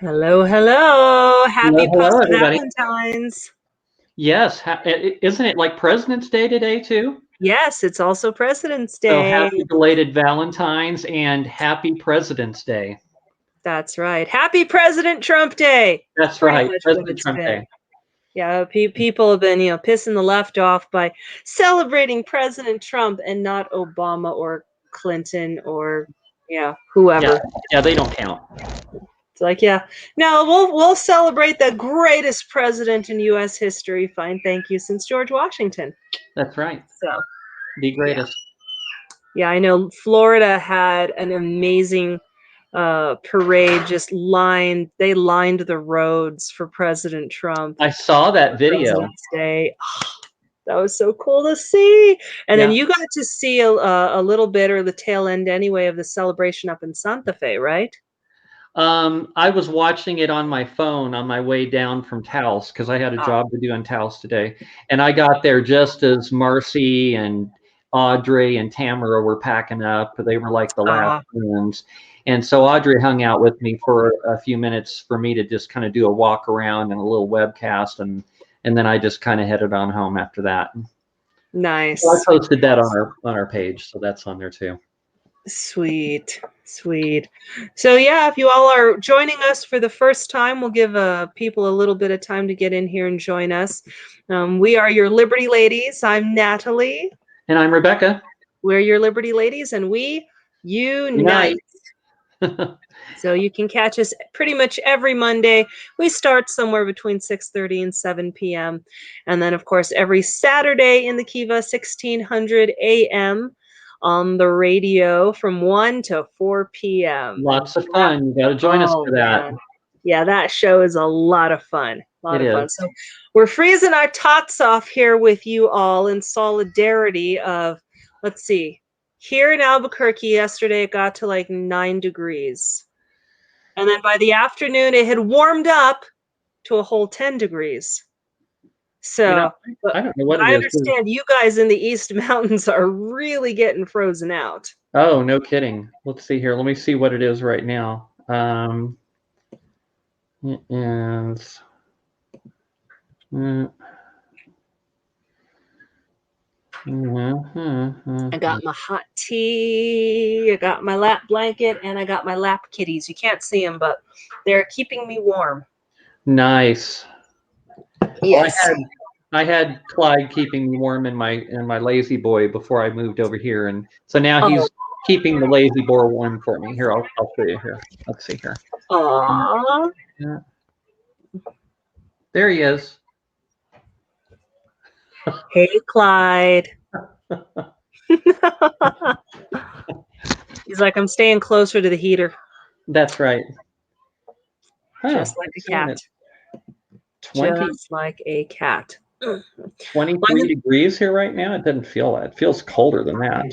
Hello, hello. Happy Hello, everybody. post-Valentine's. Yes, isn't it like President's Day today too? Yes, it's also President's Day. So happy belated Valentine's and happy President's Day. That's right. Happy President Trump Day. That's right, President Trump Day. Yeah, people have been, pissing the left off by celebrating President Trump and not Obama or Clinton or, whoever. Yeah, they don't count. It's like, no, we'll celebrate the greatest president in U.S. history. Fine, thank you, since George Washington. That's right. So, the greatest. Yeah, I know Florida had an amazing parade. They lined the roads for President Trump. I saw that video. President's Day. Oh, that was so cool to see. And then you got to see a little bit, or the tail end anyway, of the celebration up in Santa Fe, right? I was watching it on my phone on my way down from Taos because I had a job to do in Taos today. And I got there just as Marcy and Audrey and Tamara were packing up. They were like the last ones. And so Audrey hung out with me for a few minutes for me to just kind of do a walk around and a little webcast. And then I just kind of headed on home after that. Nice. So I posted that on our page. So that's on there too. Sweet. So if you all are joining us for the first time, we'll give people a little bit of time to get in here and join us. We are your Liberty Ladies. I'm Natalie. And I'm Rebecca. We're your Liberty Ladies, and we unite. So you can catch us pretty much every Monday. We start somewhere between 6:30 and 7 p.m. And then, of course, every Saturday in the KIVA, 1600 a.m. on the radio from 1 to 4 p.m. Lots of fun. You got to join us for that. Man. Yeah, that show is a lot of fun. It is. So we're freezing our tots off here with you all in solidarity of, let's see, here in Albuquerque yesterday, it got to like 9 degrees. And then by the afternoon, it had warmed up to a whole 10 degrees. So I don't know what I understand you guys in the East Mountains are really getting frozen out. Oh, no kidding. Let's see here. Let me see what it is right now. It is. I got my hot tea, I got my lap blanket, and I got my lap kitties. You can't see them, but they're keeping me warm. Nice. Yes. Well, I had Clyde keeping me warm in my lazy boy before I moved over here, and so now he's keeping the lazy boy warm for me. Here, I'll show you here. Let's see here. Aww. Yeah. There he is. Hey, Clyde. He's like, I'm staying closer to the heater. That's right. Just like a cat. Just like a cat. 23 degrees here right now. It doesn't feel that. It feels colder than that.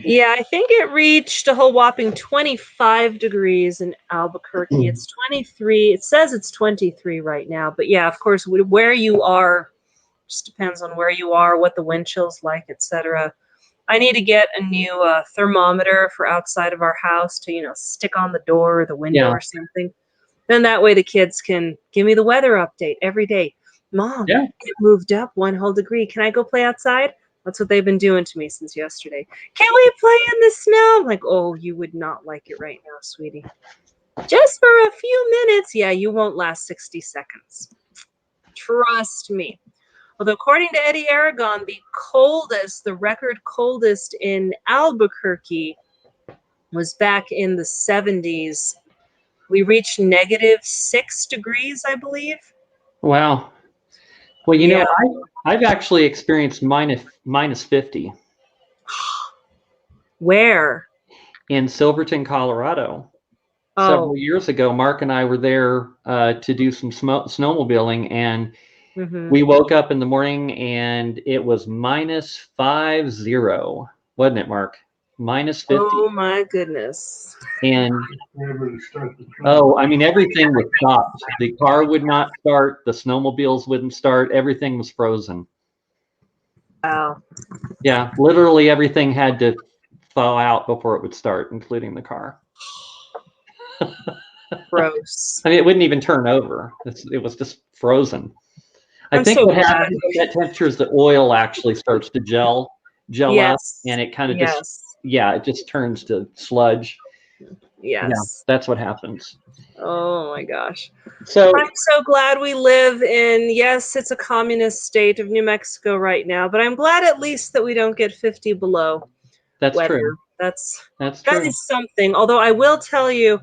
Yeah, I think it reached a whole whopping 25 degrees in Albuquerque. It's 23. It says it's 23 right now. But yeah, of course, where you are just depends on where you are, what the wind chill's like, etc. I need to get a new thermometer for outside of our house to, stick on the door or the window or something. Then that way the kids can give me the weather update every day. Mom, it moved up 1 whole degree. Can I go play outside? That's what they've been doing to me since yesterday. Can we play in the snow? I'm like, oh, you would not like it right now, sweetie. Just for a few minutes. Yeah, you won't last 60 seconds. Trust me. Although according to Eddie Aragon, the record coldest in Albuquerque was back in the 70s. We reached -6 degrees, I believe. Wow. Well, I've actually experienced minus 50. Where? In Silverton, Colorado. Several years ago, Mark and I were there to do some snowmobiling, and we woke up in the morning and it was -50, wasn't it, Mark? -50. Oh my goodness. And everything was stopped. The car would not start, the snowmobiles wouldn't start, everything was frozen. Wow. Yeah, literally everything had to thaw out before it would start, including the car. Gross. I mean, it wouldn't even turn over. It was just frozen. I I'm think so what glad. happens at that temperature is the oil actually starts to gel up, Yes. and it kind of Yes. just, yeah, it just turns to sludge. Yes. Yeah, that's what happens. Oh my gosh. So I'm so glad we live in, yes, it's a communist state of New Mexico right now, but I'm glad at least that we don't get 50 below that's weather. true. That That's true. is something. Although I will tell you,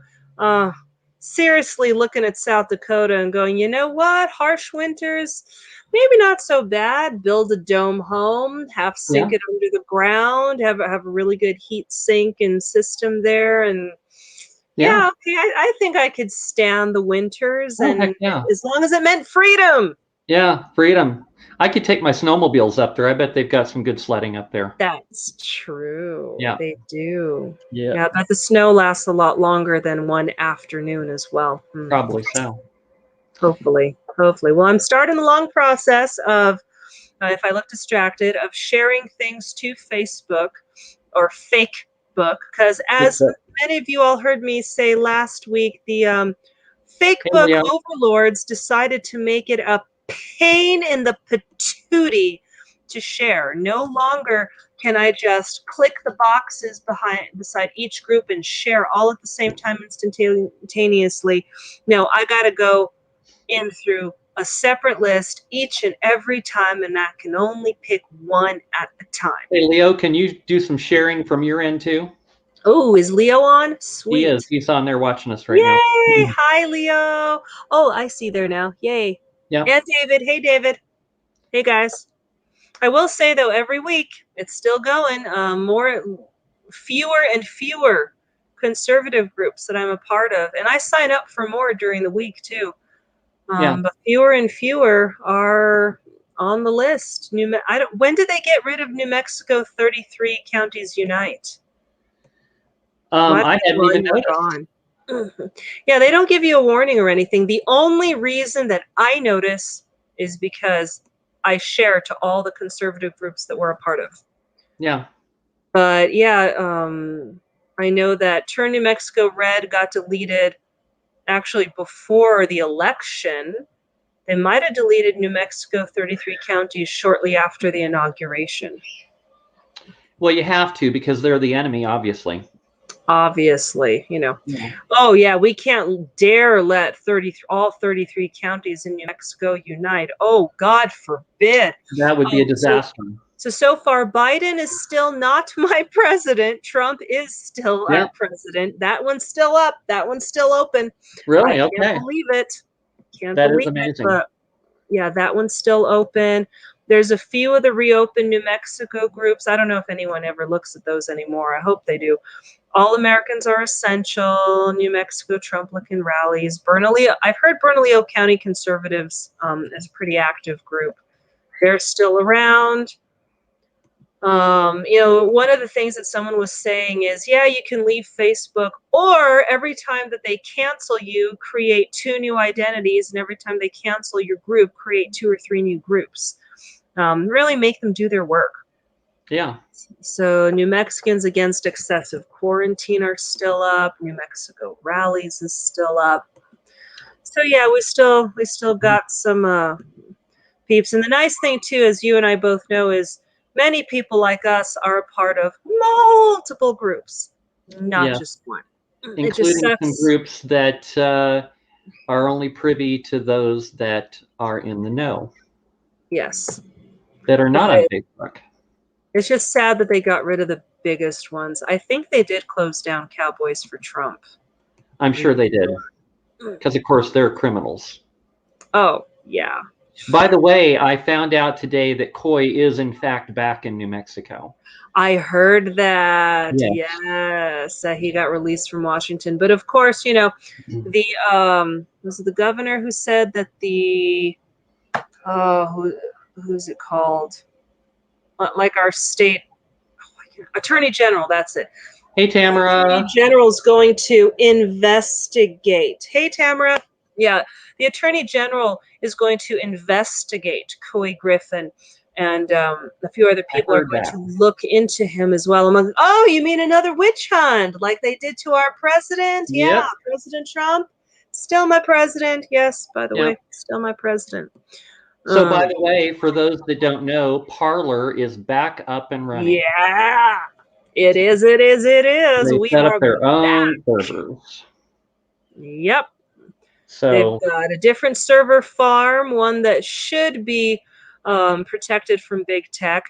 seriously looking at South Dakota and going, you know what? Harsh winters, maybe not so bad. Build a dome home, half sink Yeah. it under the ground, have a really good heat sink and system there, and yeah, okay, I think I could stand the winters, Oh, and heck yeah. as long as it meant freedom. Yeah, freedom. I could take my snowmobiles up there. I bet they've got some good sledding up there. That's true. Yeah. They do. Yeah. Yeah, but the snow lasts a lot longer than one afternoon as well. Probably so. Hopefully. Well, I'm starting the long process of, if I look distracted, of sharing things to Facebook or fake book, because as many of you all heard me say last week, the fake book overlords decided to make it a pain in the patootie to share. No longer can I just click the boxes beside each group and share all at the same time instantaneously. No, I got to go in through a separate list each and every time, and I can only pick one at a time. Hey, Leo, can you do some sharing from your end too? Oh, is Leo on? Sweet. He is. He's on there watching us right now. Yay! Hi, Leo. Oh, I see there now. Yay. Yeah. And David. Hey, David. Hey, guys. I will say, though, every week it's still going. Fewer and fewer conservative groups that I'm a part of. And I sign up for more during the week, too. But fewer and fewer are on the list. When did they get rid of New Mexico 33 Counties Unite? I hadn't even noticed. Yeah, they don't give you a warning or anything. The only reason that I notice is because I share to all the conservative groups that we're a part of. Yeah. But yeah, I know that Turn New Mexico Red got deleted actually before the election. They might have deleted New Mexico 33 counties shortly after the inauguration. Well, you have to, because they're the enemy, obviously. Obviously, Yeah. Oh yeah, we can't dare let all 33 counties in New Mexico unite. Oh, God forbid. That would be a disaster. So far, Biden is still not my president. Trump is still our president. That one's still up. That one's still open. Really? I Okay. can't believe it. That is amazing. But yeah, that one's still open. There's a few of the reopened New Mexico groups. I don't know if anyone ever looks at those anymore. I hope they do. All Americans Are Essential, New Mexico Trump-looking rallies. Bernalillo, I've heard Bernalillo County Conservatives is a pretty active group. They're still around. One of the things that someone was saying is, yeah, you can leave Facebook, or every time that they cancel you, create 2 new identities, and every time they cancel your group, create 2 or 3 new groups. Really make them do their work. Yeah. So New Mexicans Against Excessive Quarantine are still up. New Mexico Rallies is still up. So yeah, we still got some peeps. And the nice thing too, as you and I both know, is many people like us are a part of multiple groups, not just one. Including some groups that are only privy to those that are in the know. Yes. That are not on Facebook. It's just sad that they got rid of the biggest ones. I think they did close down Cowboys for Trump. I'm sure they did. Because, of course, they're criminals. Oh, yeah. By the way, I found out today that Coy is, in fact, back in New Mexico. I heard that. Yes, he got released from Washington. But, of course, was it the governor who said that who's it called? Like our state attorney general, that's it. Hey, Tamara. The attorney general is going to investigate. Hey, Tamara. Yeah, the attorney general is going to investigate Coy Griffin, and a few other people are going to look into him as well. Oh, you mean another witch hunt like they did to our president? Yeah, President Trump. Still my president. Yes, by the Yeah. way, still my president. So, by the way, for those that don't know, Parler is back up and running. Yeah, it is. It is. It is. They We set up are their back. own servers. Yep. So They've got a different server farm, one that should be protected from big tech.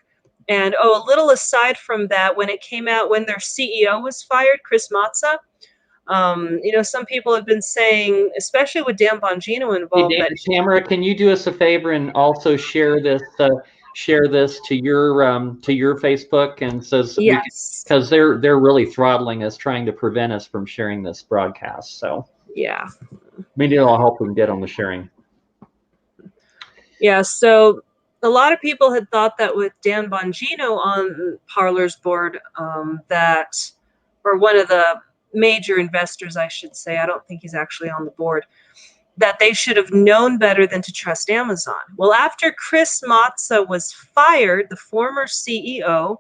And a little aside from that, when it came out, when their CEO was fired, Chris Matza, some people have been saying, especially with Dan Bongino hey, involved, that Tamara, can you do us a favor and also share this to your Facebook, and says we can, yes, because they're really throttling us, trying to prevent us from sharing this broadcast. So yeah, maybe it'll help them get on the sharing. yeah. So a lot of people had thought that with Dan Bongino on Parler's board, or one of the major investors, I should say, I don't think he's actually on the board, that they should have known better than to trust Amazon. Well, after Chris Matza was fired, the former CEO,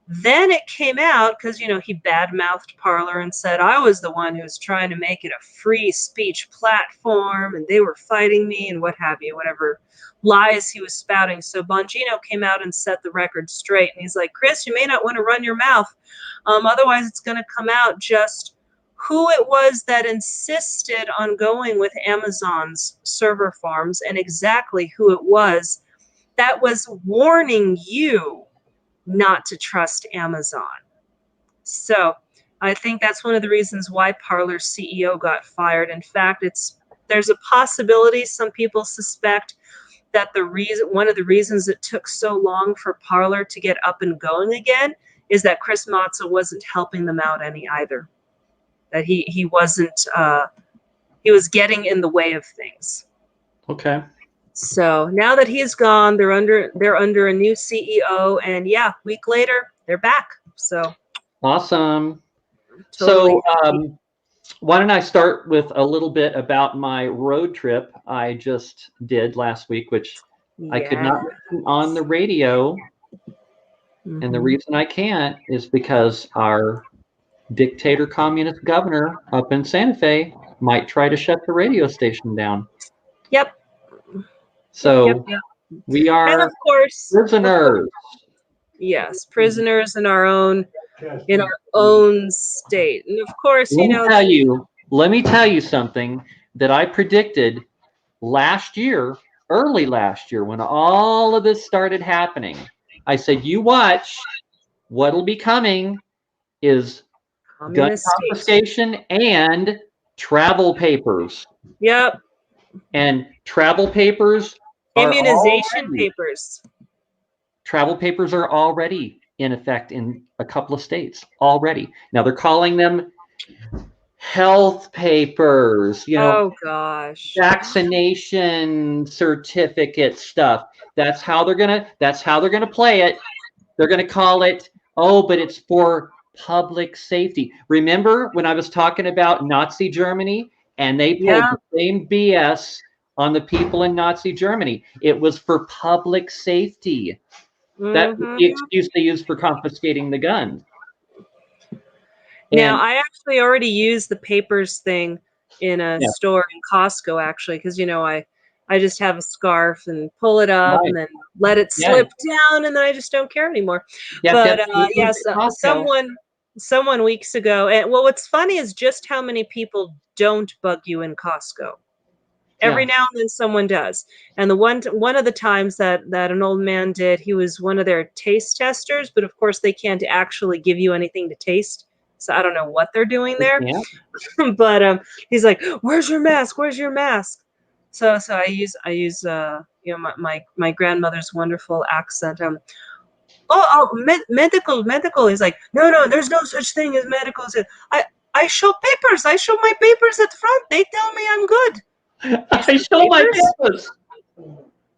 then it came out, because, he badmouthed Parler and said, I was the one who was trying to make it a free speech platform, and they were fighting me, and what have you, whatever lies he was spouting. So Bongino came out and set the record straight, and he's like, Chris, you may not want to run your mouth. Otherwise, it's going to come out just who it was that insisted on going with Amazon's server farms, and exactly who it was that was warning you not to trust Amazon. So I think that's one of the reasons why Parler's CEO got fired. In fact, there's a possibility, some people suspect, that one of the reasons it took so long for Parler to get up and going again is that Chris Matza wasn't helping them out any either. That he wasn't, he was getting in the way of things. Okay. So now that he's gone, they're under a new CEO, and week later they're back. So awesome. Totally. So why don't I start with a little bit about my road trip I just did last week, which I could not listen on the radio. Mm-hmm. And the reason I can't is because our dictator communist governor up in Santa Fe might try to shut the radio station down. Yep. So we are, and of course, prisoners. Yes, prisoners in our own state. And of course, let me tell you something that I predicted early last year, when all of this started happening. I said, you watch, what'll be coming is gun confiscation and travel papers. Yep. And travel papers, immunization papers. Travel papers are already in effect in a couple of states already. Now they're calling them health papers, oh gosh, vaccination certificate stuff. That's how they're gonna play it. They're gonna call it, but it's for public safety. Remember when I was talking about Nazi Germany, and they pulled the same BS on the people in Nazi Germany? It was for public safety. That's the excuse they used for confiscating the guns. Now, I actually already used the papers thing in a store in Costco, actually, because, I just have a scarf and pull it up and then let it slip down, and then I just don't care anymore. But yes, someone weeks ago, and what's funny is just how many people don't bug you in Costco. Every now and then someone does. And the one of the times that an old man did, he was one of their taste testers, but of course they can't actually give you anything to taste. So I don't know what they're doing there. Yeah. But he's like, "Where's your mask? Where's your mask?" So I use my grandmother's wonderful accent. Medical. He's like, no, there's no such thing as medical. I show papers. I show my papers at the front. They tell me I'm good. I show my papers.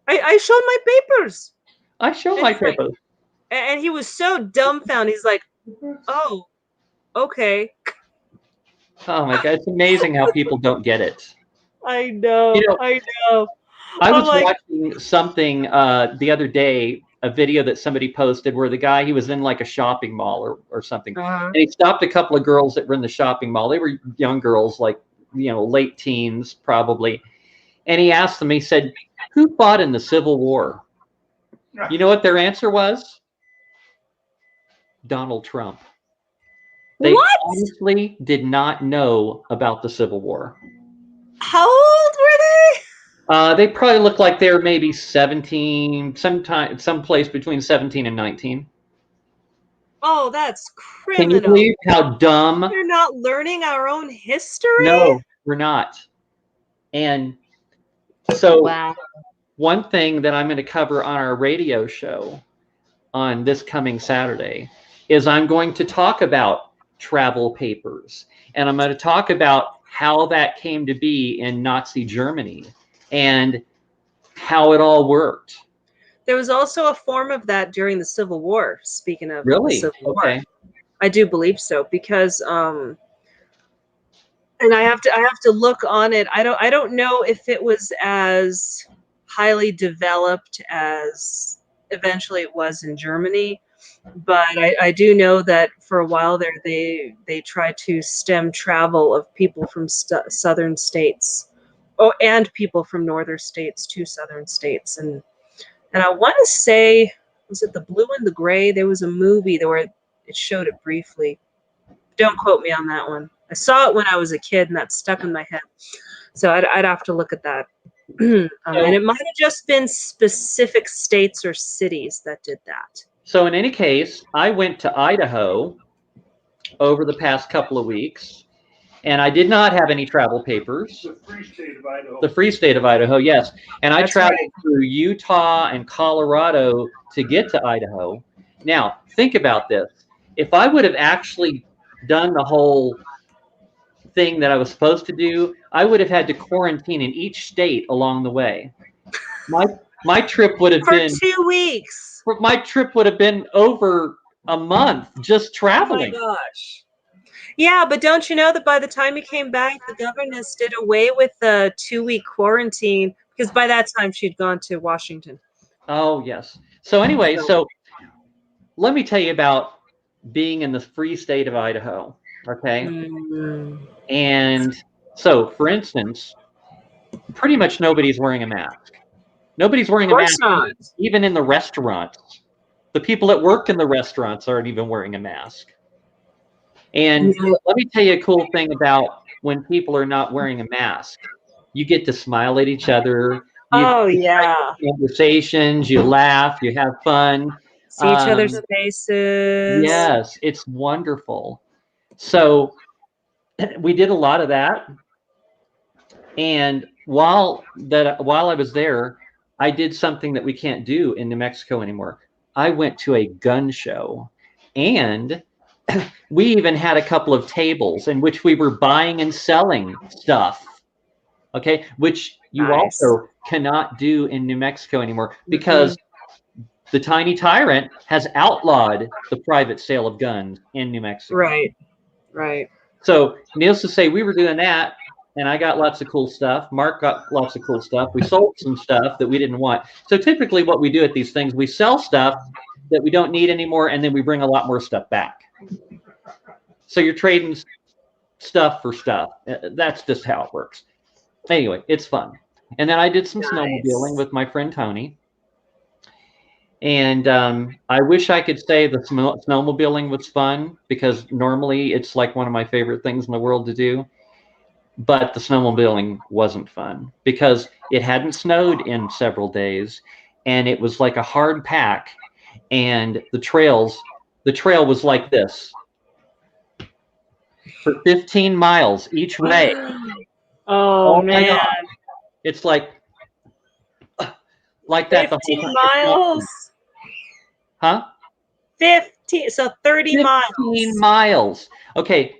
I showed my papers. I show my papers. And he was so dumbfounded. He's like, "Oh, okay." Oh my God, it's amazing how people don't get it. I know. I know. I was watching something the other day, a video that somebody posted where the guy, he was in like a shopping mall or something. And he stopped a couple of girls that were in the shopping mall. They were young girls, like late teens probably. And he asked them, he said, who fought in the Civil War? You know what their answer was? Donald Trump. They honestly did not know about the Civil War. How old were they? They probably looked like they were maybe 17, someplace between 17 and 19. Oh, that's criminal. Can you believe how dumb? We're not learning our own history? No, we're not. And so one thing that I'm going to cover on our radio show on this coming Saturday is I'm going to talk about travel papers. And I'm going to talk about how that came to be in Nazi Germany and how it all worked. There was also a form of that during the Civil War. Speaking of really? the Civil War, I do believe so because, and I have to look on it. I don't know if it was as highly developed as eventually it was in Germany, but I do know that for a while there they tried to stem travel of people from southern states, and people from northern states to southern states, and I want to say, was it The Blue and the Gray? There was a movie where it showed it briefly. Don't quote me on that one. I saw it when I was a kid, and that stuck in my head. So I'd have to look at that. And it might have just been specific states or cities that did that. So in any case, I went to Idaho over the past couple of weeks, and I did not have any travel papers. The free state of Idaho. The free state of Idaho, yes. And I traveled through Utah and Colorado to get to Idaho. Now, think about this. If I would have actually done the whole thing that I was supposed to do, I would have had to quarantine in each state along the way. My trip would have been... For 2 weeks. My trip would have been over a month just traveling. Oh my gosh. Yeah, but don't you know that by the time you came back, the governess did away with the 2-week quarantine, because by that time she'd gone to Washington. Oh, yes. So anyway, so let me tell you about being in the free state of Idaho, okay? And so, for instance, pretty much nobody's wearing a mask. Nobody's wearing a mask, even in the restaurants. The people that work in the restaurants aren't even wearing a mask. And let me tell you a cool thing about when people are not wearing a mask. You get to smile at each other. You have conversations, you laugh, you have fun. See each other's faces. Yes, it's wonderful. So we did a lot of that. And while I was there, I did something that we can't do in New Mexico anymore. I went to a gun show, and we even had a couple of tables in which we were buying and selling stuff, okay, which you also cannot do in New Mexico anymore because the tiny tyrant has outlawed the private sale of guns in New Mexico. Right. So needless to say, we were doing that, and I got lots of cool stuff. Mark got lots of cool stuff. We sold some stuff that we didn't want. So typically what we do at these things, we sell stuff that we don't need anymore, and then we bring a lot more stuff back. So you're trading stuff for stuff. That's just how it works. Anyway, it's fun. And then I did some snowmobiling with my friend Tony. And I wish I could say the snowmobiling was fun, because normally it's like one of my favorite things in the world to do. But the snowmobiling wasn't fun because it hadn't snowed in several days, and it was like a hard pack. And the trail was like this for 15 miles each way. Oh man. God. It's like that. 15 miles? Huh? 15, so 30 miles. 15 miles. Okay.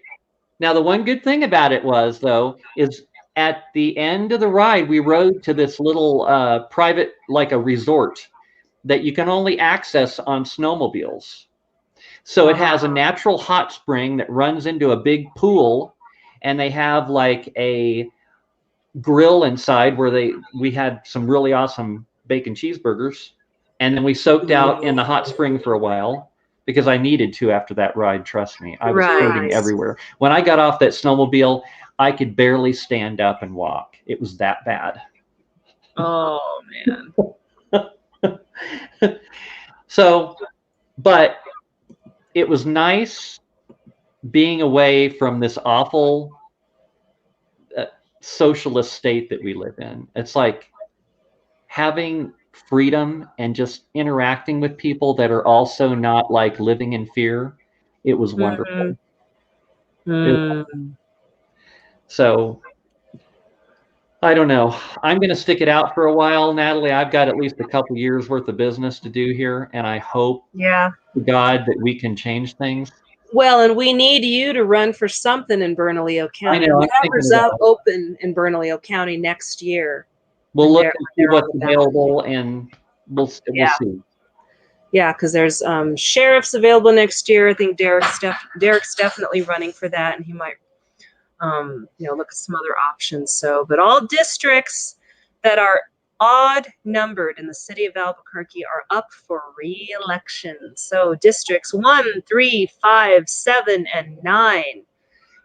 Now, the one good thing about it was, though, is at the end of the ride, we rode to this little private, like a resort that you can only access on snowmobiles. So it has a natural hot spring that runs into a big pool, and they have like a grill inside where we had some really awesome bacon cheeseburgers, and then we soaked out in the hot spring for a while because I needed to after that ride. Trust me, I was hurting Right. everywhere. When I got off that snowmobile, I could barely stand up and walk. It was that bad. Oh man. So, but it was nice being away from this awful socialist state that we live in. It's like having freedom and just interacting with people that are also not like living in fear. It was wonderful. Mm. So I don't know. I'm going to stick it out for a while, Natalie. I've got at least a couple years worth of business to do here, and I hope Yeah. to God that we can change things. Well, and we need you to run for something in Bernalillo I County. know. I'm thinking Whatever's about up it. open in Bernalillo County next year. We'll And look they're and see on what's the ballot. available, and we'll Yeah. see. Yeah, because there's sheriffs available next year. I think Derek's definitely running for that, and he might look at some other options. So, but all districts that are odd numbered in the city of Albuquerque are up for re-election. So districts 1, 3, 5, 7, and 9.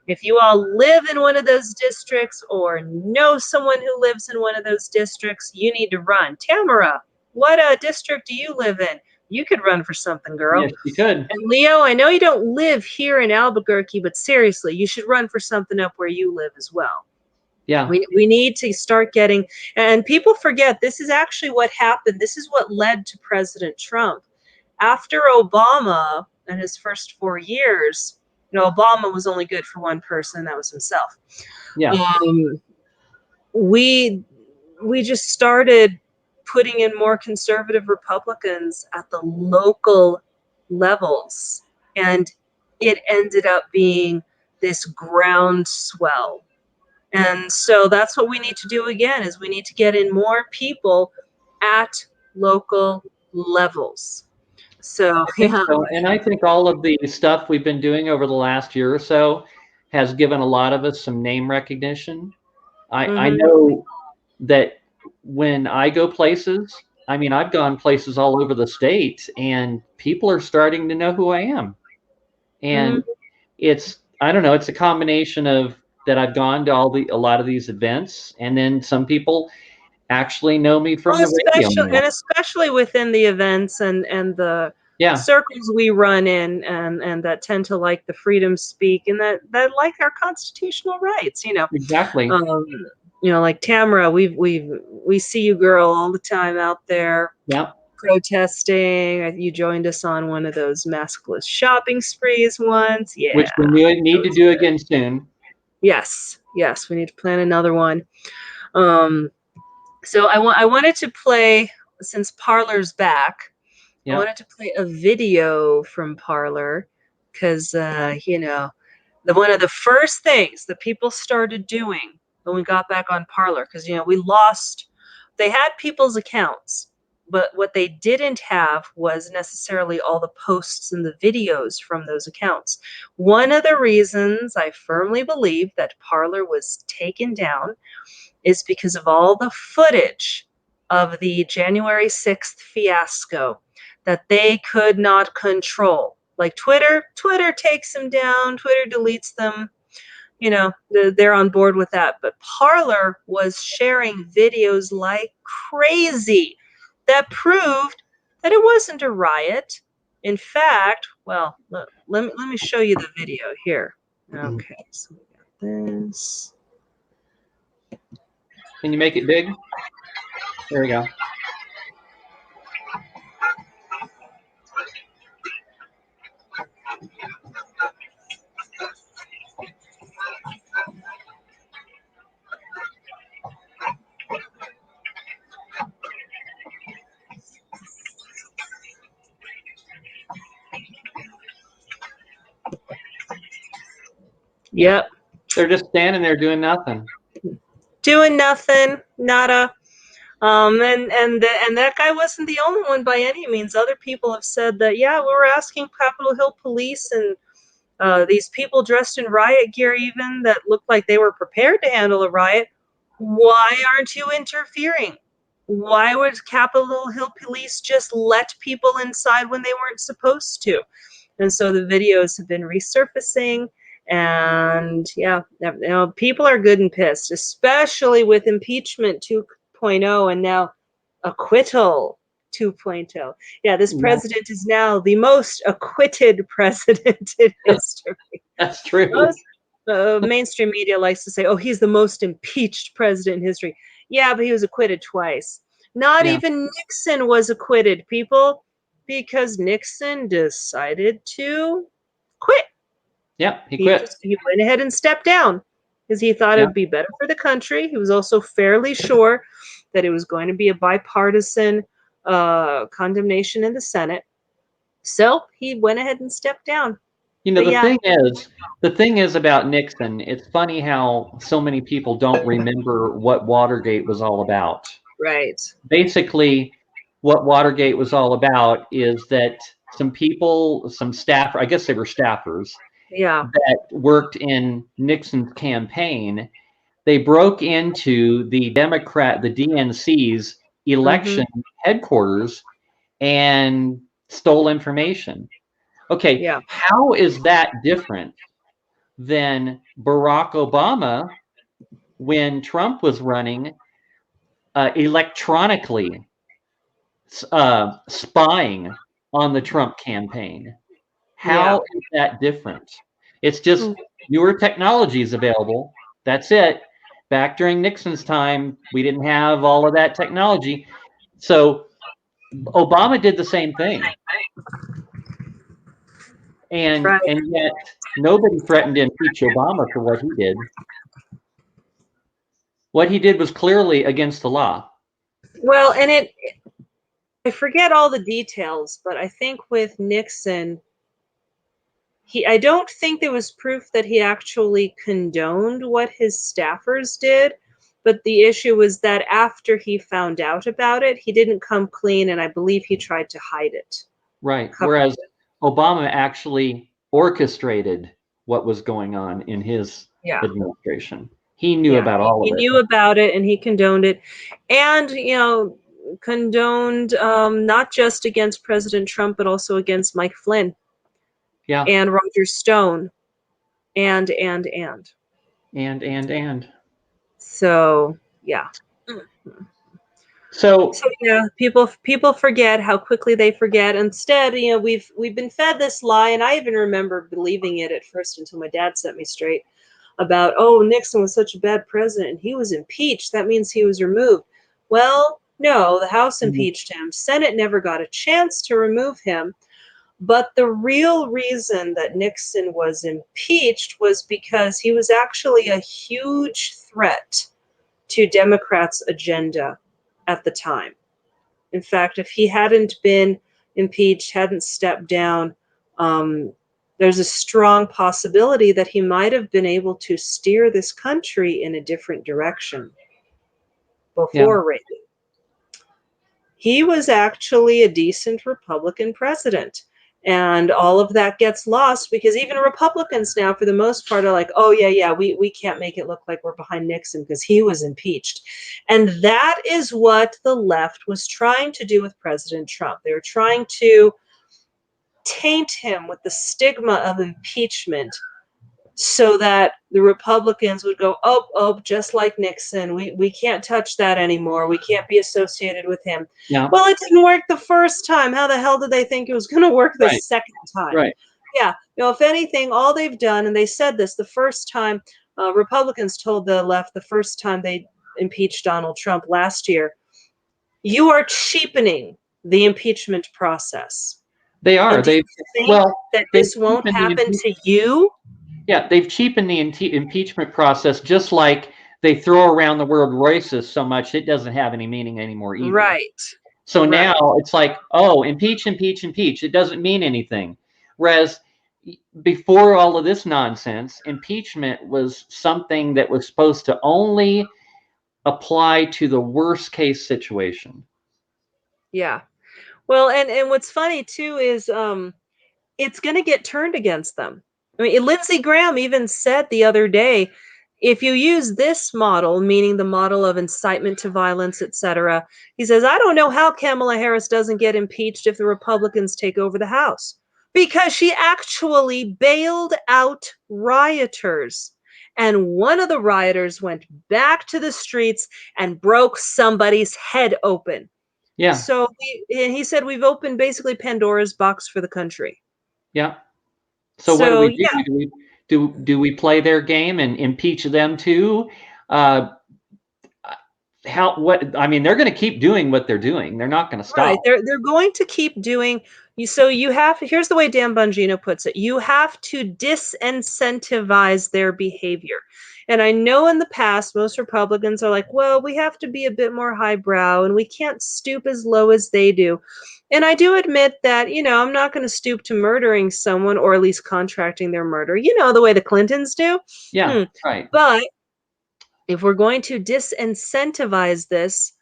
If you all live in one of those districts or know someone who lives in one of those districts, you need to run. Tamara, what district do you live in? You could run for something, girl. Yes, you could. And Leo, I know you don't live here in Albuquerque, but seriously, you should run for something up where you live as well. Yeah. We need to start getting, and people forget, this is actually what happened. This is what led to President Trump. After Obama and his first 4 years, Obama was only good for one person, and that was himself. Yeah. We just started putting in more conservative Republicans at the local levels, and it ended up being this groundswell. And so that's what we need to do again, is we need to get in more people at local levels. So, yeah. So, and I think all of the stuff we've been doing over the last year or so has given a lot of us some name recognition. I know that when I go places, I mean, I've gone places all over the state, and people are starting to know who I am. And it's, I don't know, it's a combination of that I've gone to a lot of these events, and then some people actually know me from the radio now. Especially within the events and the circles we run in, and that tend to like the freedom speak, and that like our constitutional rights, Exactly. Like Tamara, we see you, girl, all the time out there. Yeah. Protesting. You joined us on one of those maskless shopping sprees once. Yeah. Which we need to do again soon. Yes. Yes. We need to plan another one. So I wanted to play, since Parler's back, I wanted to play a video from Parler, because, one of the first things that people started doing when we got back on Parler, because, they had people's accounts, but what they didn't have was necessarily all the posts and the videos from those accounts. One of the reasons I firmly believe that Parler was taken down is because of all the footage of the January 6th fiasco that they could not control. Like Twitter takes them down, Twitter deletes them. They're on board with that. But Parler was sharing videos like crazy that proved that it wasn't a riot. In fact, well, let me show you the video here. Okay, so we got this. Can you make it big? There we go. Yep. They're just standing there doing nothing. Doing nothing, nada. And that guy wasn't the only one by any means. Other people have said that, yeah, we were asking Capitol Hill police and these people dressed in riot gear, even, that looked like they were prepared to handle a riot. Why aren't you interfering? Why would Capitol Hill police just let people inside when they weren't supposed to? And so the videos have been resurfacing, and yeah, people are good and pissed, especially with impeachment 2.0 and now acquittal 2.0. Yeah, this Yeah, president is now the most acquitted president in history. that's true. Most mainstream media likes to say, "Oh, he's the most impeached president in history." Yeah, but he was acquitted twice. Not Yeah, even Nixon was acquitted, people, because Nixon decided to quit. yeah, he quit. He went ahead and stepped down because he thought it Yeah, would be better for the country. He was also fairly sure that it was going to be a bipartisan condemnation in the Senate. So he went ahead and stepped down. you know, But yeah, the thing is about Nixon, it's funny how so many people don't remember what Watergate was all about. right. Basically, what Watergate was all about is that some people, some staff, I guess they were staffers, Yeah. that worked in Nixon's campaign, they broke into the DNC's Mm-hmm. election headquarters and stole information. Okay, Yeah. how is that different than Barack Obama when Trump was running electronically spying on the Trump campaign? Yeah. How is that different? It's just Mm. newer technologies available. That's it. Back during Nixon's time, we didn't have all of that technology. So Obama did the same thing. And Right. yet nobody threatened to impeach Obama for what he did. What he did was clearly against the law. Well, and I forget all the details, but I think with Nixon, I don't think there was proof that he actually condoned what his staffers did. But the issue was that after he found out about it, he didn't come clean, and I believe he tried to hide it. Right. Cover Whereas it. Obama actually orchestrated what was going on in his Yeah. administration. He knew Yeah. about He, all he of it. knew about it and he condoned it. And, condoned not just against President Trump, but also against Mike Flynn Yeah. and Roger Stone and. And. So, yeah. Mhm. So, So yeah, people forget how quickly they forget. Instead, we've been fed this lie, and I even remember believing it at first until my dad set me straight about, oh, Nixon was such a bad president and he was impeached. That means he was removed. Well, no, the House mm, impeached him. Senate never got a chance to remove him. But the real reason that Nixon was impeached was because he was actually a huge threat to Democrats' agenda at the time. In fact, if he hadn't been impeached, hadn't stepped down, um, there's a strong possibility that he might have been able to steer this country in a different direction yeah, before Reagan. He was actually a decent Republican president. And all of that gets lost because even Republicans now, for the most part, are like, oh, yeah, we can't make it look like we're behind Nixon because he was impeached. And that is what the left was trying to do with President Trump. They were trying to taint him with the stigma of impeachment so that the Republicans would go, oh, just like Nixon, we can't touch that anymore. We can't be associated with him. yeah, Well, it didn't work the first time. How the hell did they think it was going to work the right, second time? right. Yeah, if anything, all they've done, and they said this the first time, Republicans told the left the first time they impeached Donald Trump last year, you are cheapening the impeachment process. They are. And do They you think well, that they've this won't cheapened the happen to you? yeah, they've cheapened the impeachment process just like they throw around the word racist so much it doesn't have any meaning anymore either. Right. So Right. now it's like, oh, impeach, impeach, impeach. It doesn't mean anything. Whereas before all of this nonsense, impeachment was something that was supposed to only apply to the worst case situation. Yeah. Well, and what's funny too is it's going to get turned against them. I mean, Lindsey Graham even said the other day, if you use this model, meaning the model of incitement to violence, etc., he says, I don't know how Kamala Harris doesn't get impeached if the Republicans take over the House, because she actually bailed out rioters. And one of the rioters went back to the streets and broke somebody's head open. Yeah. So he said, we've opened basically Pandora's box for the country. Yeah. So what do we do? Yeah. Do we play their game and impeach them too? I mean, they're going to keep doing what they're doing. They're not going to stop. Right. They're going to keep doing you. So you have, here's the way Dan Bongino puts it. You have to disincentivize their behavior. And I know in the past, most Republicans are like, well, we have to be a bit more highbrow and we can't stoop as low as they do. And I do admit that, I'm not going to stoop to murdering someone or at least contracting their murder, the way the Clintons do. Yeah, right. But if we're going to disincentivize this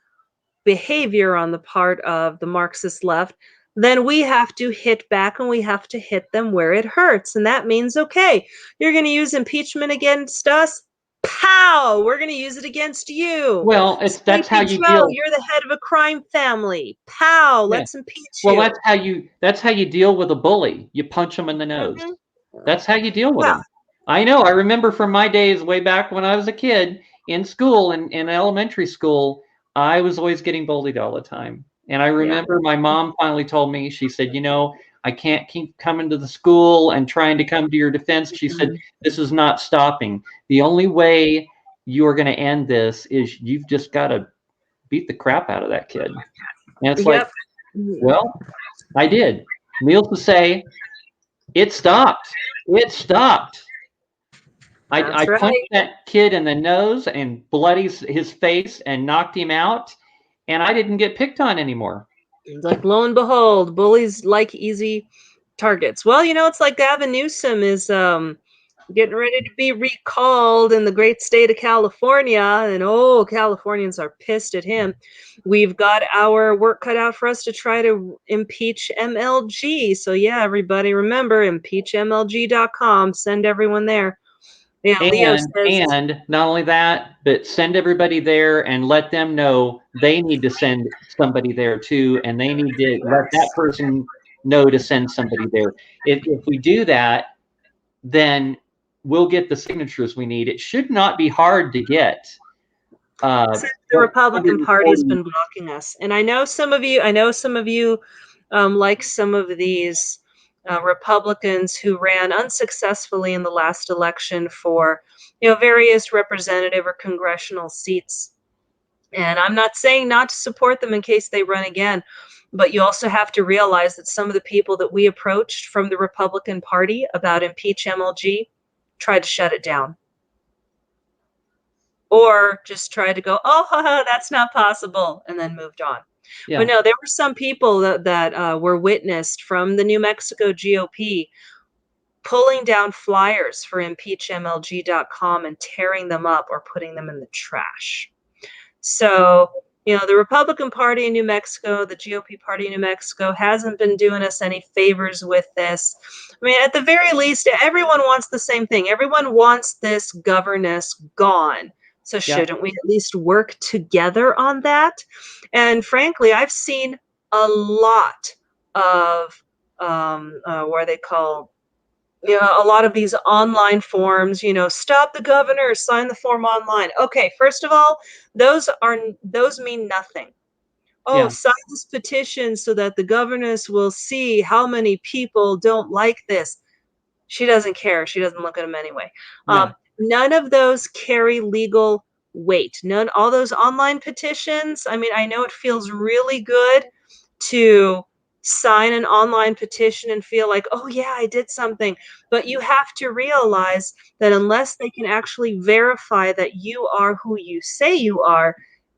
behavior on the part of the Marxist left, then we have to hit back and we have to hit them where it hurts. And that means, okay, you're going to use impeachment against us? Pow! We're going to use it against you. Well, that's how you Joe, deal. you're the head of a crime family. Pow! Yeah. Let's impeach Well, you. that's how you deal with a bully. You punch them in the nose. That's how you deal with them. I know. I remember from my days way back when I was a kid in school, in elementary school, I was always getting bullied all the time. And I remember my mom finally told me, she said, I can't keep coming to the school and trying to come to your defense. She said, this is not stopping. The only way you are going to end this is you've just got to beat the crap out of that kid. And it's like, well, I did. Needless to say, it stopped. It stopped. I punched that kid in the nose and bloodied his face and knocked him out, and I didn't get picked on anymore. Like, lo and behold, bullies like easy targets. Well, it's like Gavin Newsom is getting ready to be recalled in the great state of California, and Californians are pissed at him. We've got our work cut out for us to try to impeach MLG. So yeah, everybody remember, impeachmlg.com. Send everyone there. Yeah, Leo says, and not only that, but send everybody there and let them know they need to send somebody there too, and they need to let that person know to send somebody there. If we do that, then we'll get the signatures we need. It should not be hard to get. The Republican Party's been blocking us, and I know some of you like some of these Republicans who ran unsuccessfully in the last election for various representative or congressional seats. And I'm not saying not to support them in case they run again, but you also have to realize that some of the people that we approached from the Republican Party about impeach MLG tried to shut it down. Or just tried to go, that's not possible, and then moved on. Yeah. But no, there were some people that were witnessed from the New Mexico GOP pulling down flyers for impeachmlg.com and tearing them up or putting them in the trash. So, the Republican Party in New Mexico, the GOP Party in New Mexico hasn't been doing us any favors with this. I mean, at the very least, everyone wants the same thing. Everyone wants this governess gone. So shouldn't we at least work together on that? And frankly, I've seen a lot of what are they called? A lot of these online forms, stop the governor, sign the form online. Okay, first of all, those mean nothing. Sign this petition so that the governess will see how many people don't like this. She doesn't care. She doesn't look at them anyway. None of those carry legal weight. All those online petitions. I mean, I know it feels really good to sign an online petition and feel like, oh yeah, I did something. But you have to realize that unless they can actually verify that you are who you say you are,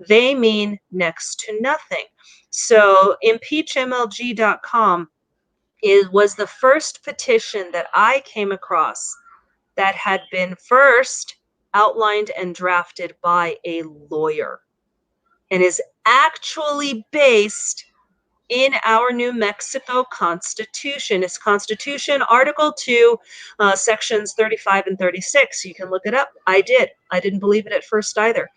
they mean next to nothing. So impeachmlg.com was the first petition that I came across that had been first outlined and drafted by a lawyer and is actually based in our New Mexico Constitution. It's Constitution, Article 2, Sections 35 and 36. You can look it up. I did. I didn't believe it at first either.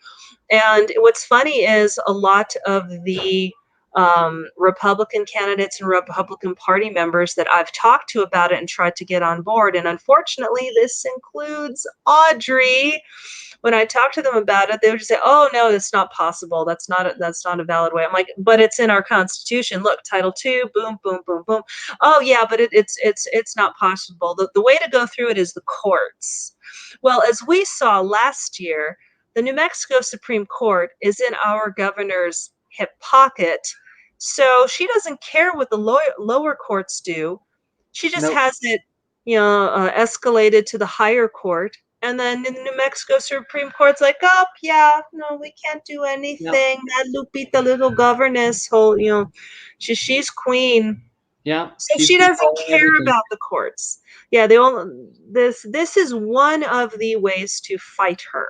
And what's funny is a lot of the Republican candidates and Republican Party members that I've talked to about it and tried to get on board, and unfortunately, this includes Audrey. When I talk to them about it, they would just say, "Oh no, it's not possible. That's not a valid way." I'm like, "But it's in our Constitution. Look, Title II. Boom, boom, boom, boom." Oh yeah, but it's not possible. The way to go through it is the courts. Well, as we saw last year, the New Mexico Supreme Court is in our governor's hip pocket, so she doesn't care what the lower courts do. She just Nope. has it, escalated to the higher court. And then in the New Mexico Supreme Court's like, oh, yeah, no, we can't do Yep. anything. That Lupita little governess, whole, she's queen. Yeah. So She's she doesn't controlling care everything. about the courts. Yeah, this is one of the ways to fight her.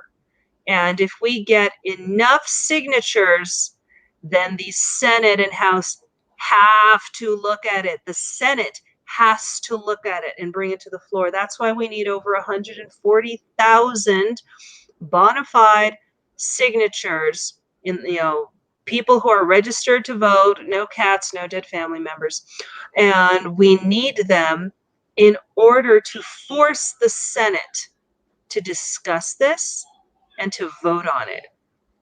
And if we get enough signatures, then the Senate and House have to look at it. The Senate has to look at it and bring it to the floor. That's why we need over 140,000 bona fide signatures in, people who are registered to vote, no cats, no dead family members. And we need them in order to force the Senate to discuss this and to vote on it.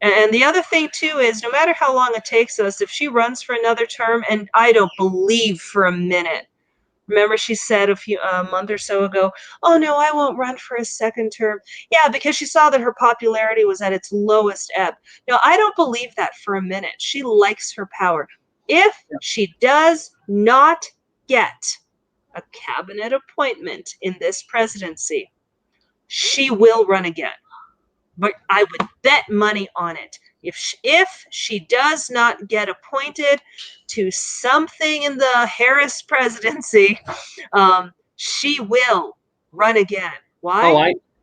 And the other thing too is no matter how long it takes us, if she runs for another term, and I don't believe for a minute, remember she said a month or so ago, oh no, I won't run for a second term. Yeah, because she saw that her popularity was at its lowest ebb. No, I don't believe that for a minute. She likes her power. If she does not get a cabinet appointment in this presidency, she will run again. But I would bet money on it. If she does not get appointed to something in the Harris presidency, she will run again. Why? Oh,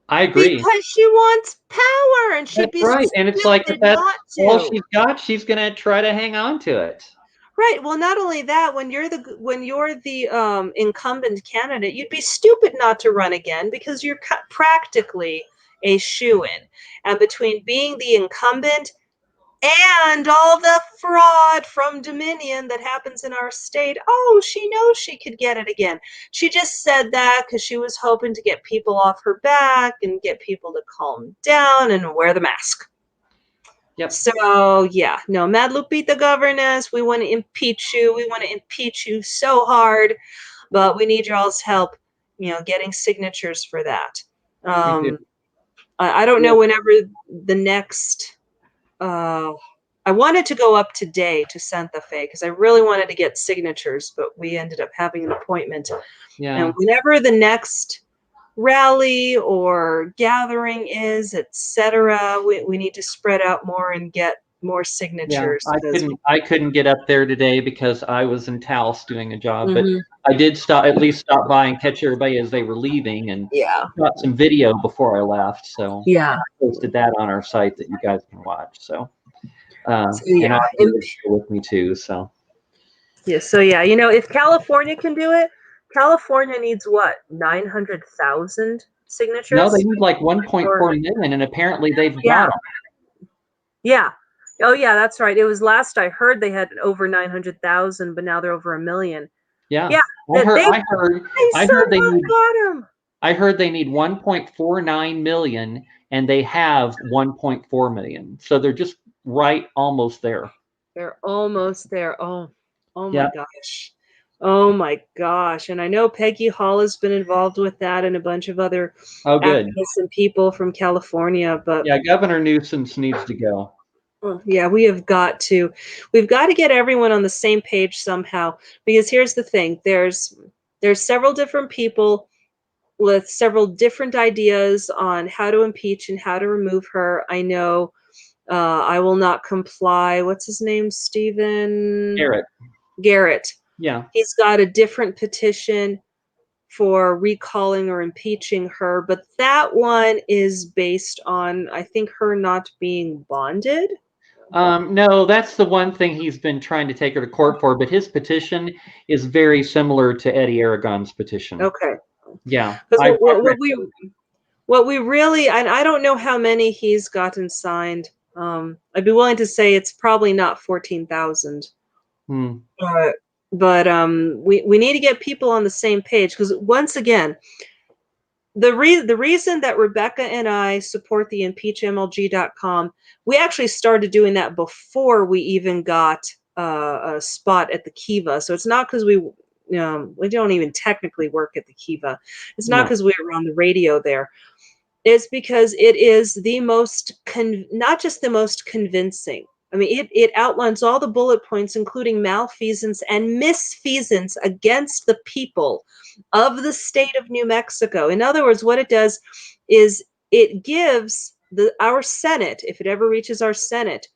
I agree. Because she wants power, and she'd That's be right. And it's like if stupid that's not all to. she's got, she's gonna try to hang on to it. Right. Well, not only that, when you're the incumbent candidate, you'd be stupid not to run again because you're practically a shoo-in. And between being the incumbent and all the fraud from Dominion that happens in our state, oh, she knows she could get it again. She just said that because she was hoping to get people off her back and get people to calm down and wear the mask. Yep. So yeah, no, Mad Lupita governess, we want to impeach you. We want to impeach you so hard, but we need y'all's help, getting signatures for that. We do. I don't know Yeah. whenever the next. I wanted to go up today to Santa Fe because I really wanted to get signatures, but we ended up having an appointment. Yeah. And whenever the next rally or gathering is, etc., we need to spread out more and get more signatures. I couldn't get up there today because I was in Taos doing a job, but Mhm. I did at least stop by and catch everybody as they were leaving and Yeah. got some video before I left. So Yeah. I posted that on our site that you guys can watch. So and Yeah. Audrey was there with me too. So Yeah. So yeah, if California can do it, California needs what? 900,000 no, they signatures? need like 1.4 million, and apparently they've got Yeah. them. Yeah. Oh yeah, that's right. It was last I heard they had over 900,000, but now they're over 1,000,000. Yeah, Yeah. I heard. They I so heard they rock need. bottom. I heard they need 1.49 million, and they have 1.4 million. So they're just right, almost there. They're almost there. Oh my Yeah. gosh. Oh my gosh. And I know Peggy Hall has been involved with that and a bunch of other Oh, good. activists and people from California, but Yeah, Governor Newsom needs to go. yeah, we've got to get everyone on the same page somehow, because here's the thing. There's several different people with several different ideas on how to impeach and how to remove her. I know I will not comply. What's his name? Stephen Garrett. Yeah. He's got a different petition for recalling or impeaching her, but that one is based on, I think, her not being bonded. No, that's the one thing he's been trying to take her to court for, but his petition is very similar to Eddie Aragon's petition. Okay. Yeah, Because I've read what we really, and I don't know how many he's gotten signed. I'd be willing to say it's probably not 14,000. Hmm. But we need to get people on the same page, because once again, the reason that Rebecca and I support the impeachmlg.com, we actually started doing that before we even got a spot at the KIVA. So it's not because we don't even technically work at the KIVA. It's not No. because we were on the radio there. It's because it is the most not just the most convincing. I mean, it outlines all the bullet points, including malfeasance and misfeasance against the people of the state of New Mexico. In other words, what it does is it gives our Senate, if it ever reaches our Senate,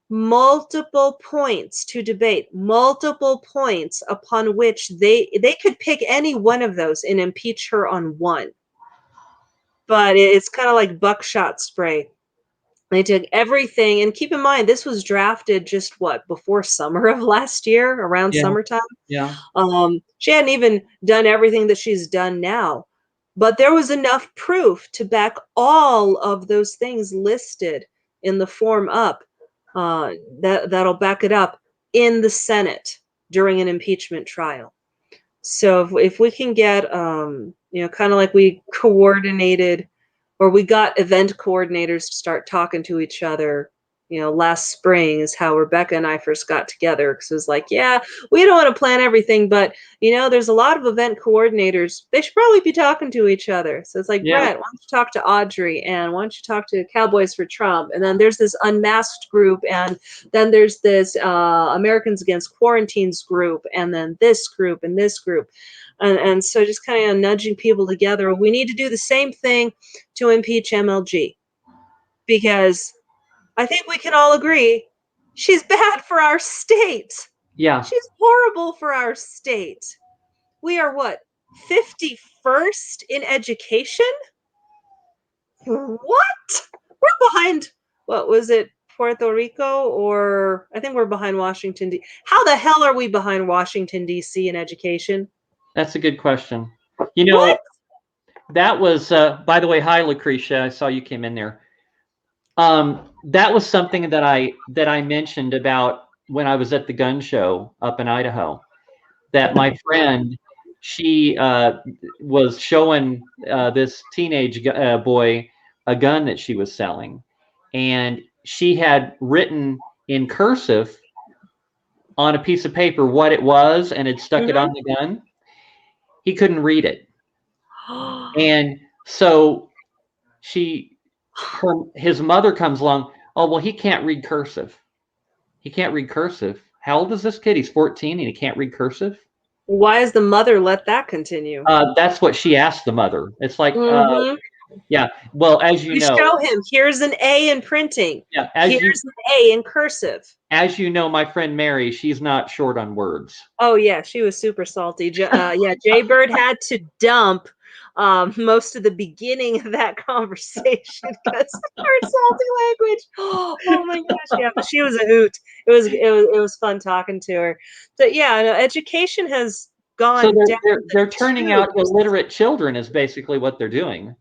multiple points to debate, multiple points upon which they could pick any one of those and impeach her on one. But it's kind of like buckshot spray. They took everything, and keep in mind, this was drafted just before summer of last year, around Yeah. summertime. Yeah. She hadn't even done everything that she's done now, but there was enough proof to back all of those things listed in the form up. That'll back it up in the Senate during an impeachment trial. So if we can get, kind of like we coordinated, or we got event coordinators to start talking to each other, last spring is how Rebecca and I first got together, because it was like, yeah, we don't want to plan everything, but there's a lot of event coordinators. They should probably be talking to each other. So it's like, Yeah. Brett, why don't you talk to Audrey, and why don't you talk to Cowboys for Trump? And then there's this unmasked group, and then there's this Americans Against Quarantines group, and then this group and this group. And so just kind of nudging people together. We need to do the same thing to impeach MLG, because I think we can all agree she's bad for our state. Yeah. She's horrible for our state. We are 51st in education? What? We're behind, what was it, Puerto Rico, or I think we're behind Washington D.C. How the hell are we behind Washington D.C. in education? That's a good question. What? That was, by the way, hi Lucretia. I saw you came in there. That was something that I mentioned about when I was at the gun show up in Idaho. That my friend, she was showing this teenage boy a gun that she was selling, and she had written in cursive on a piece of paper what it was and had stuck it on the gun. He couldn't read it, and so his mother comes along. Oh, well, he can't read cursive. He can't read cursive. How old is this kid? He's 14 and he can't read cursive. Why has the mother let that continue? That's what she asked the mother. It's like, yeah. Well, as you know, show him, here's an A in printing. Yeah, here's an A in cursive. As you know, my friend Mary, she's not short on words. Oh yeah, she was super salty. Jay Bird had to dump most of the beginning of that conversation because her salty language. Oh my gosh, yeah, but she was a hoot. It was fun talking to her. So yeah, no, education has gone down. So they're turning out illiterate children is basically what they're doing.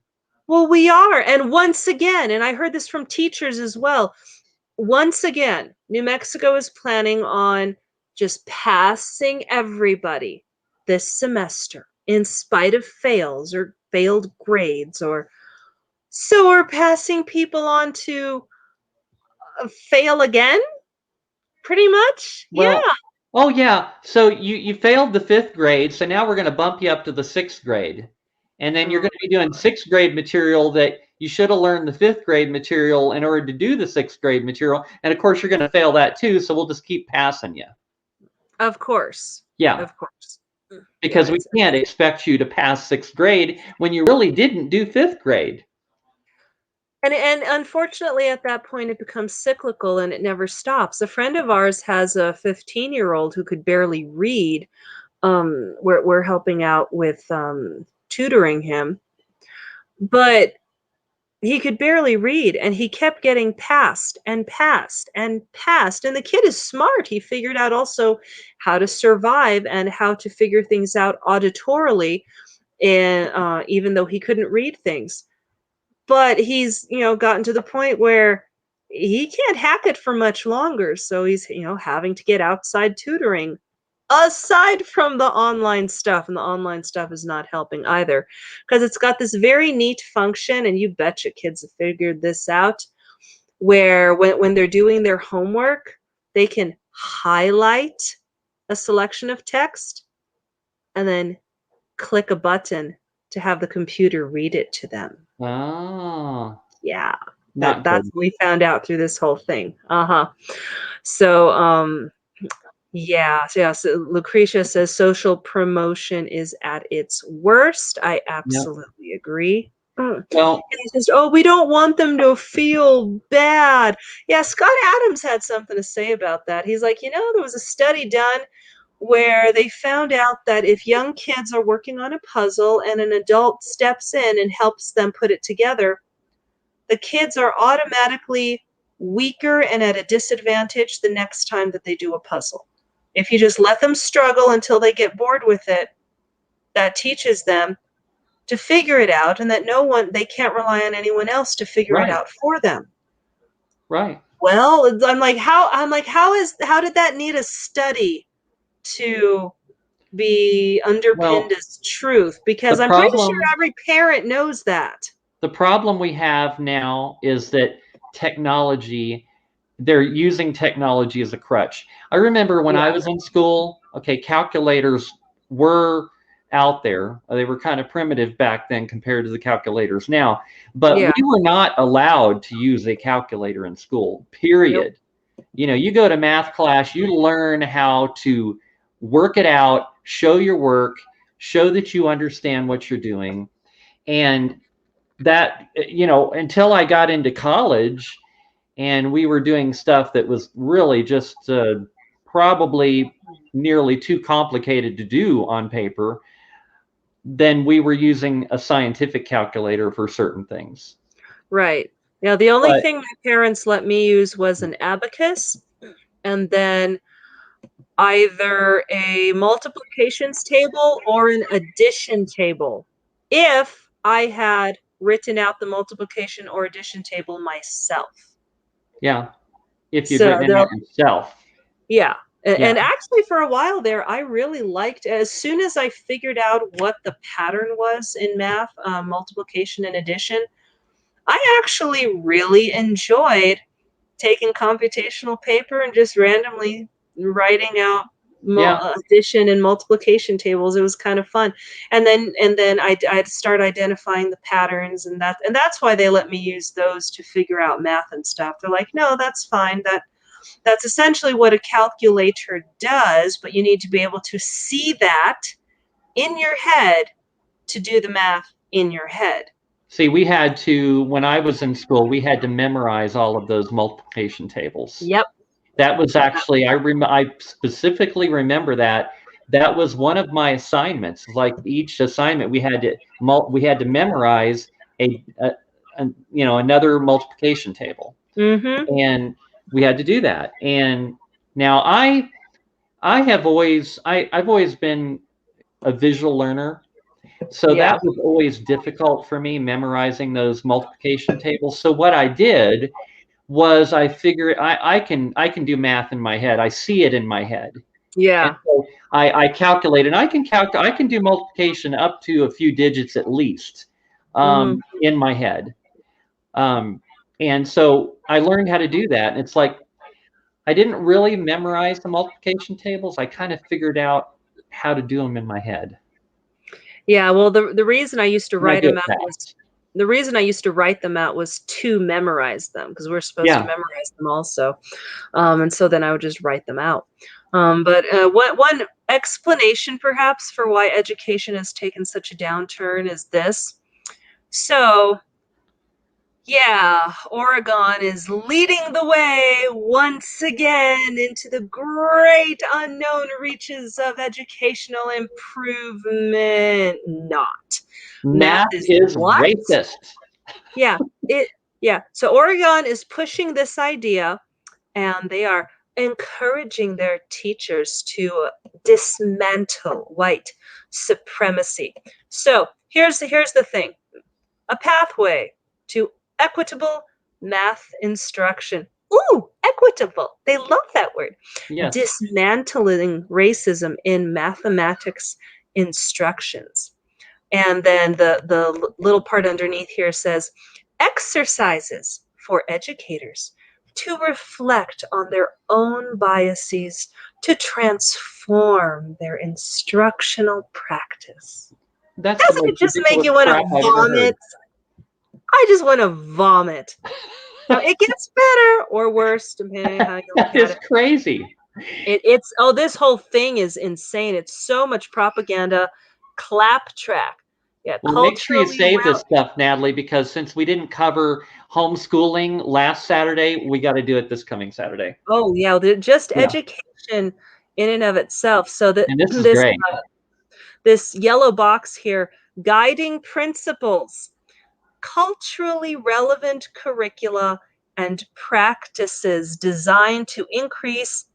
Well, we are, and once again, and I heard this from teachers as well. Once again, New Mexico is planning on just passing everybody this semester in spite of fails or failed grades, or so we're passing people on to fail again, pretty much. Well, yeah. Oh yeah. So you failed the 5th grade, so now we're going to bump you up to the 6th grade. And then you're going to be doing 6th grade material that you should have learned the 5th grade material in order to do the 6th grade material. And of course, you're going to fail that too. So we'll just keep passing you. Of course. Yeah. Of course. Because we can't expect you to pass 6th grade when you really didn't do 5th grade. And unfortunately, at that point, it becomes cyclical and it never stops. A friend of ours has a 15-year-old who could barely read. We're helping out with tutoring him, but he could barely read, and he kept getting passed and passed and passed. And the kid is smart. He figured out also how to survive and how to figure things out auditorily, and even though he couldn't read things. But he's, gotten to the point where he can't hack it for much longer. So he's, having to get outside tutoring aside from the online stuff. And the online stuff is not helping either, because it's got this very neat function. And you betcha kids have figured this out, where when they're doing their homework, they can highlight a selection of text and then click a button to have the computer read it to them. Oh, Yeah, not that's good. what we found out through this whole thing. Uh-huh. So, yeah, so Lucretia says social promotion is at its worst. I Yep. absolutely agree. And Well, he says, "Oh, we don't want them to feel bad." Yeah, Scott Adams had something to say about that. He's like, there was a study done where they found out that if young kids are working on a puzzle and an adult steps in and helps them put it together, the kids are automatically weaker and at a disadvantage the next time that they do a puzzle. If you just let them struggle until they get bored with it, that teaches them to figure it out, and that they can't rely on anyone else to figure it right, out for them. right. Well, how did that need a study to be underpinned Well, as truth? Because the I'm pretty sure problem every parent knows that. the problem we have now is that technology, they're using technology as a crutch. I remember when I Yeah. was in school, okay, calculators were out there. They were kind of primitive back then compared to the calculators now, but Yeah. we were not allowed to use a calculator in school, Nope. period. You go to math class, you learn how to work it out, show your work, show that you understand what you're doing. And that, until I got into college and we were doing stuff that was really just probably nearly too complicated to do on paper, then we were using a scientific calculator for certain things. Right. Now, the only But thing my parents let me use was an abacus, and then either a multiplications table or an addition table, if I had written out the multiplication or addition table myself. yeah, if you'd So written it they'll out yourself. Yeah. Yeah, And actually, for a while there, I really liked, as soon as I figured out what the pattern was in math, multiplication and addition, I actually really enjoyed taking computational paper and just randomly writing out yeah, addition and multiplication tables. It was kind of fun. And then I'd start identifying the patterns, and that's why they let me use those to figure out math and stuff. They're like, no, that's fine. That's essentially what a calculator does, but you need to be able to see that in your head to do the math in your head. see, when I was in school, we had to memorize all of those multiplication tables. Yep. That was actually, I specifically remember that. That was one of my assignments. Like each assignment, we had to memorize another multiplication table, Mm-hmm. and we had to do that. And now I've always been a visual learner, so Yeah. that was always difficult for me memorizing those multiplication tables. So what I did was I figured I can do math in my head. I see it in my head. And Yeah. so I calculated. I can do multiplication up to a few digits at least Mm-hmm. in my head. Um, and so I learned how to do that. And it's like I didn't really memorize the multiplication tables. I kind of figured out how to do them in my head. Yeah, well, the reason I used to And I write do them it out was fast. the reason I used to write them out was to memorize them, because we're supposed to Yeah. memorize them also. And so then I would just write them out. But one explanation perhaps for why education has taken such a downturn is this. So, yeah, Oregon is leading the way once again into the great unknown reaches of educational improvement. Not. Math Math is is what? racist. Yeah, so Oregon is pushing this idea, and they are encouraging their teachers to dismantle white supremacy. So here's the thing: a pathway to equitable math instruction. Ooh, equitable. They love that word. Yes. Dismantling racism in mathematics instructions. And then the little part underneath here says exercises for educators to reflect on their own biases to transform their instructional practice. That's the Doesn't most it just make ridiculous you want crap to I've ever heard. vomit? I just want to vomit. Now, it gets better or worse depending on how you look That at is it. crazy. This whole thing is insane. It's so much propaganda, claptrap. Yeah, Well, make sure you culturally save this stuff, Natalie, because since we didn't cover homeschooling last Saturday, we got to do it this coming Saturday. oh yeah, just Yeah. education in and of itself. So that And this is this great. this yellow box here, guiding principles, culturally relevant curricula and practices designed to increase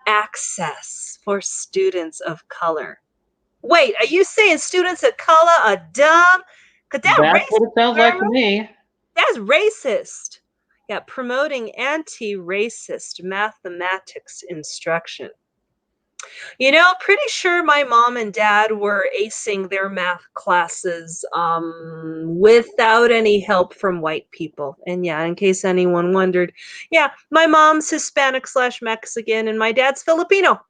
access for students of color. Wait, are you saying students of color are dumb? Cause That's what it sounds like to me. that's racist. Yeah, promoting anti-racist mathematics instruction. Pretty sure my mom and dad were acing their math classes without any help from white people. And yeah, in case anyone wondered, yeah, my mom's Hispanic / Mexican and my dad's Filipino.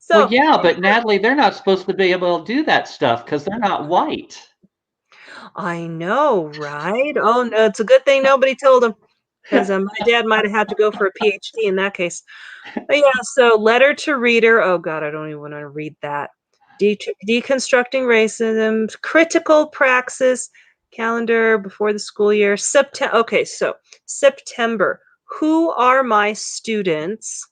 Well, So yeah, but Natalie, they're not supposed to be able to do that stuff because they're not white. I know, right? Oh no, it's a good thing nobody told him, because my dad might have had to go for a PhD in that case. But yeah, so letter to reader. Oh God, I don't even want to read that. Deconstructing racism, critical praxis, calendar before the school year. September. Okay, so September. Who are my students?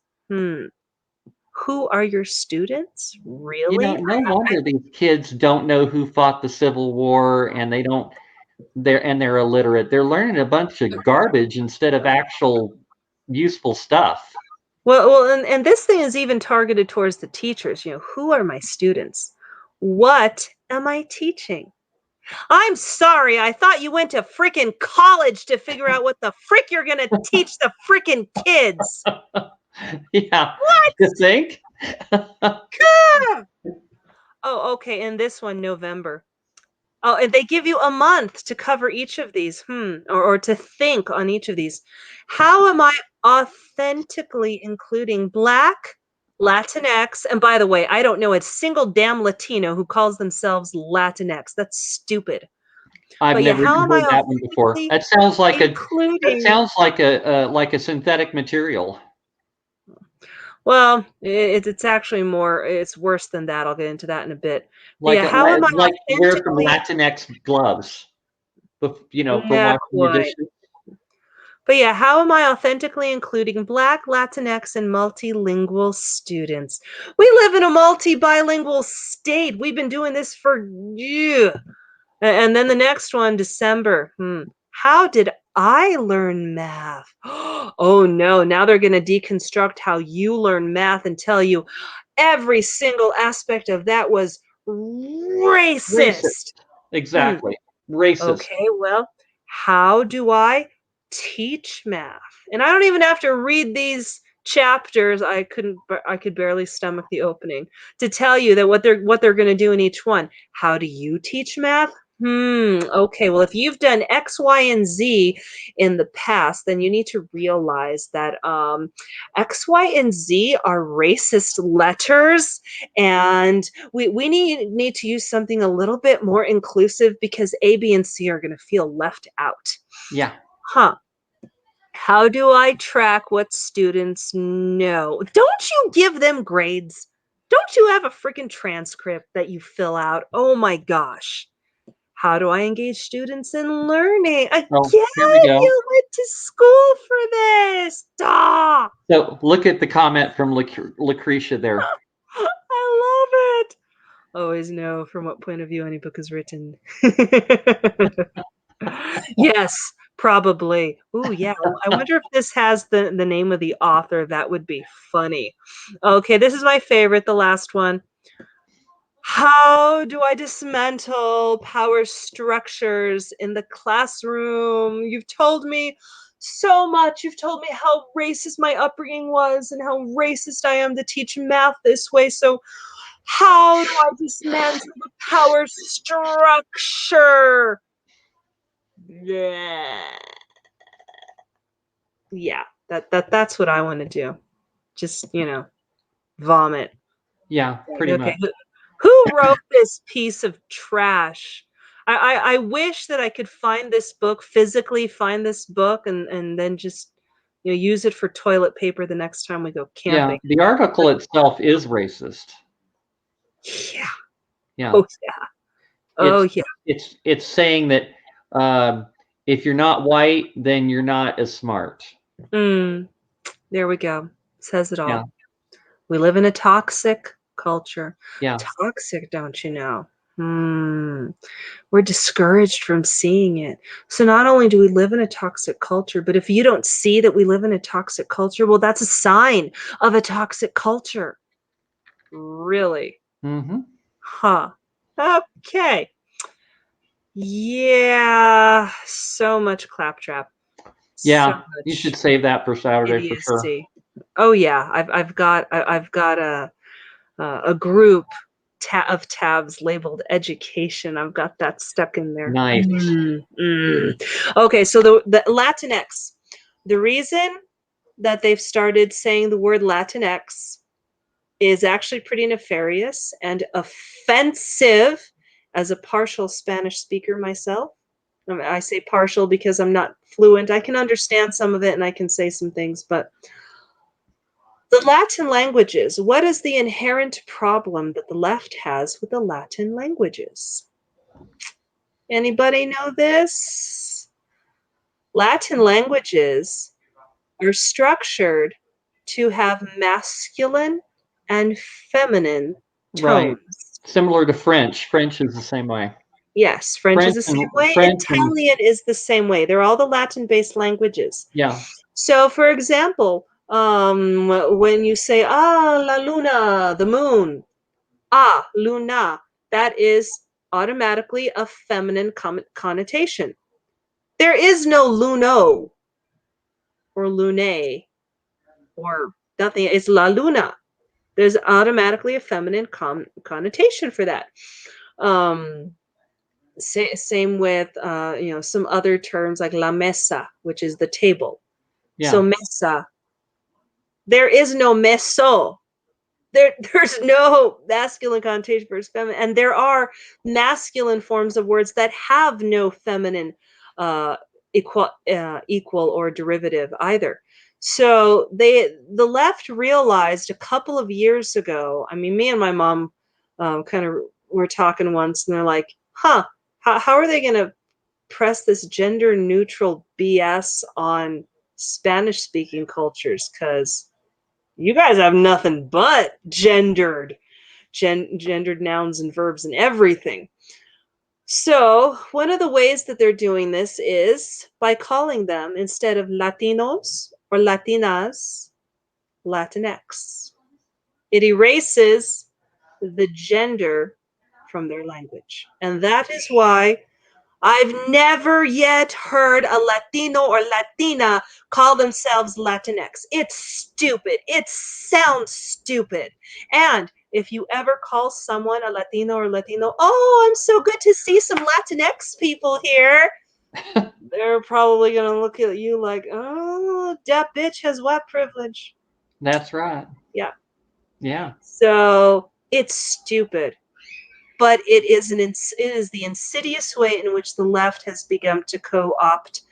Who are your students? Really? No wonder these kids don't know who fought the Civil War and they're illiterate. They're learning a bunch of garbage instead of actual useful stuff. Well, and this thing is even targeted towards the teachers. Who are my students? What am I teaching? I'm sorry, I thought you went to freaking college to figure out what the frick you're gonna teach the freaking kids. Yeah, What? you think? Ah! Oh, okay, and this one, November. Oh, and they give you a month to cover each of these, or to think on each of these. How am I authentically including Black, Latinx, and by the way, I don't know a single damn Latino who calls themselves Latinx. That's stupid. I've But yeah, never how even am I heard that one before. authentically That sounds like including a synthetic material, well, it's actually it's worse than that. I'll get into that in a bit. But yeah, how am I like you wear from authentically Latinx gloves, for not washing your quite. dishes. But yeah, how am I authentically including Black, Latinx, and multilingual students? We live in a multi-bilingual state. We've been doing this for years. And then the next one, December. How did I learn math? Oh no, now they're going to deconstruct how you learn math and tell you every single aspect of that was racist. Racist. Exactly. Racist. Okay, well, how do I teach math? And I don't even have to read these chapters. I could barely stomach the opening to tell you that what they're going to do in each one. How do you teach math? Okay, well, if you've done X, Y, and Z in the past, then you need to realize that X, Y, and Z are racist letters, and we need to use something a little bit more inclusive because A, B, and C are going to feel left out. Yeah. Huh. How do I track what students know? Don't you give them grades? Don't you have a freaking transcript that you fill out? Oh my gosh. How do I engage students in learning? Again, Oh, here we go. you went to school for this. Duh. So look at the comment from Lucretia there. I love it. Always know from what point of view any book is written. Yes, probably. Ooh, yeah. I wonder if this has the name of the author. That would be funny. Okay, this is my favorite, the last one. How do I dismantle power structures in the classroom? You've told me so much. You've told me how racist my upbringing was and how racist I am to teach math this way. So, how do I dismantle the power structure? Yeah. Yeah, that's what I want to do. Just, vomit. Yeah, pretty Okay, much. who wrote this piece of trash? I wish that I could find this book, physically find this book, and then just use it for toilet paper the next time we go Yeah, camping. the article itself is racist. Yeah. Yeah, Oh yeah. Oh it's yeah. it's saying that if you're not white, then you're not as smart. Mm, there we go. Says it Yeah, all. We live in a toxic culture. yeah, Toxic, don't you know? Hmm. We're discouraged from seeing it. So not only do we live in a toxic culture, but if you don't see that we live in a toxic culture, well, that's a sign of a toxic culture. Really? hmm Huh. Okay. Yeah. So much claptrap. So yeah. You should much save that for Saturday for sure. idiocy. Oh yeah. I've got a group of tabs labeled education. I've got that stuck in there. Nice. Okay, so the Latinx. The reason that they've started saying the word Latinx is actually pretty nefarious and offensive. As a partial Spanish speaker myself, I say partial because I'm not fluent. I can understand some of it and I can say some things, but the Latin languages, what is the inherent problem that the left has with the Latin languages? Anybody know this? Latin languages are structured to have masculine and feminine Right. tones. Similar to French. French is the same way. Yes, French is the same way. French and Italian is the same way. They're all the Latin-based languages. yeah, So, for example, when you say la luna, the moon, luna, that is automatically a feminine connotation. There is no luno or lune or nothing. It's la luna. There's automatically a feminine connotation for that. Um, same with some other terms like la mesa, which is the table. So yeah, mesa, there is no meso. There's no masculine connotation versus feminine, and there are masculine forms of words that have no feminine uh, equal or derivative either. So the left realized a couple of years ago. I mean, me and my mom kind of were talking once, and they're like, "Huh, how are they going to press this gender neutral BS on Spanish speaking cultures? Because you guys have nothing but gendered nouns and verbs and everything." So, one of the ways that they're doing this is by calling them, instead of Latinos or Latinas, Latinx. It erases the gender from their language. And that is why I've never yet heard a Latino or Latina call themselves Latinx. It's stupid. It sounds stupid. And if you ever call someone a Latino or Latino, oh, I'm so good to see some Latinx people here, they're probably going to look at you like, oh, that bitch has what privilege? that's right. Yeah. Yeah, So it's stupid. But it is the insidious way in which the left has begun to co-opt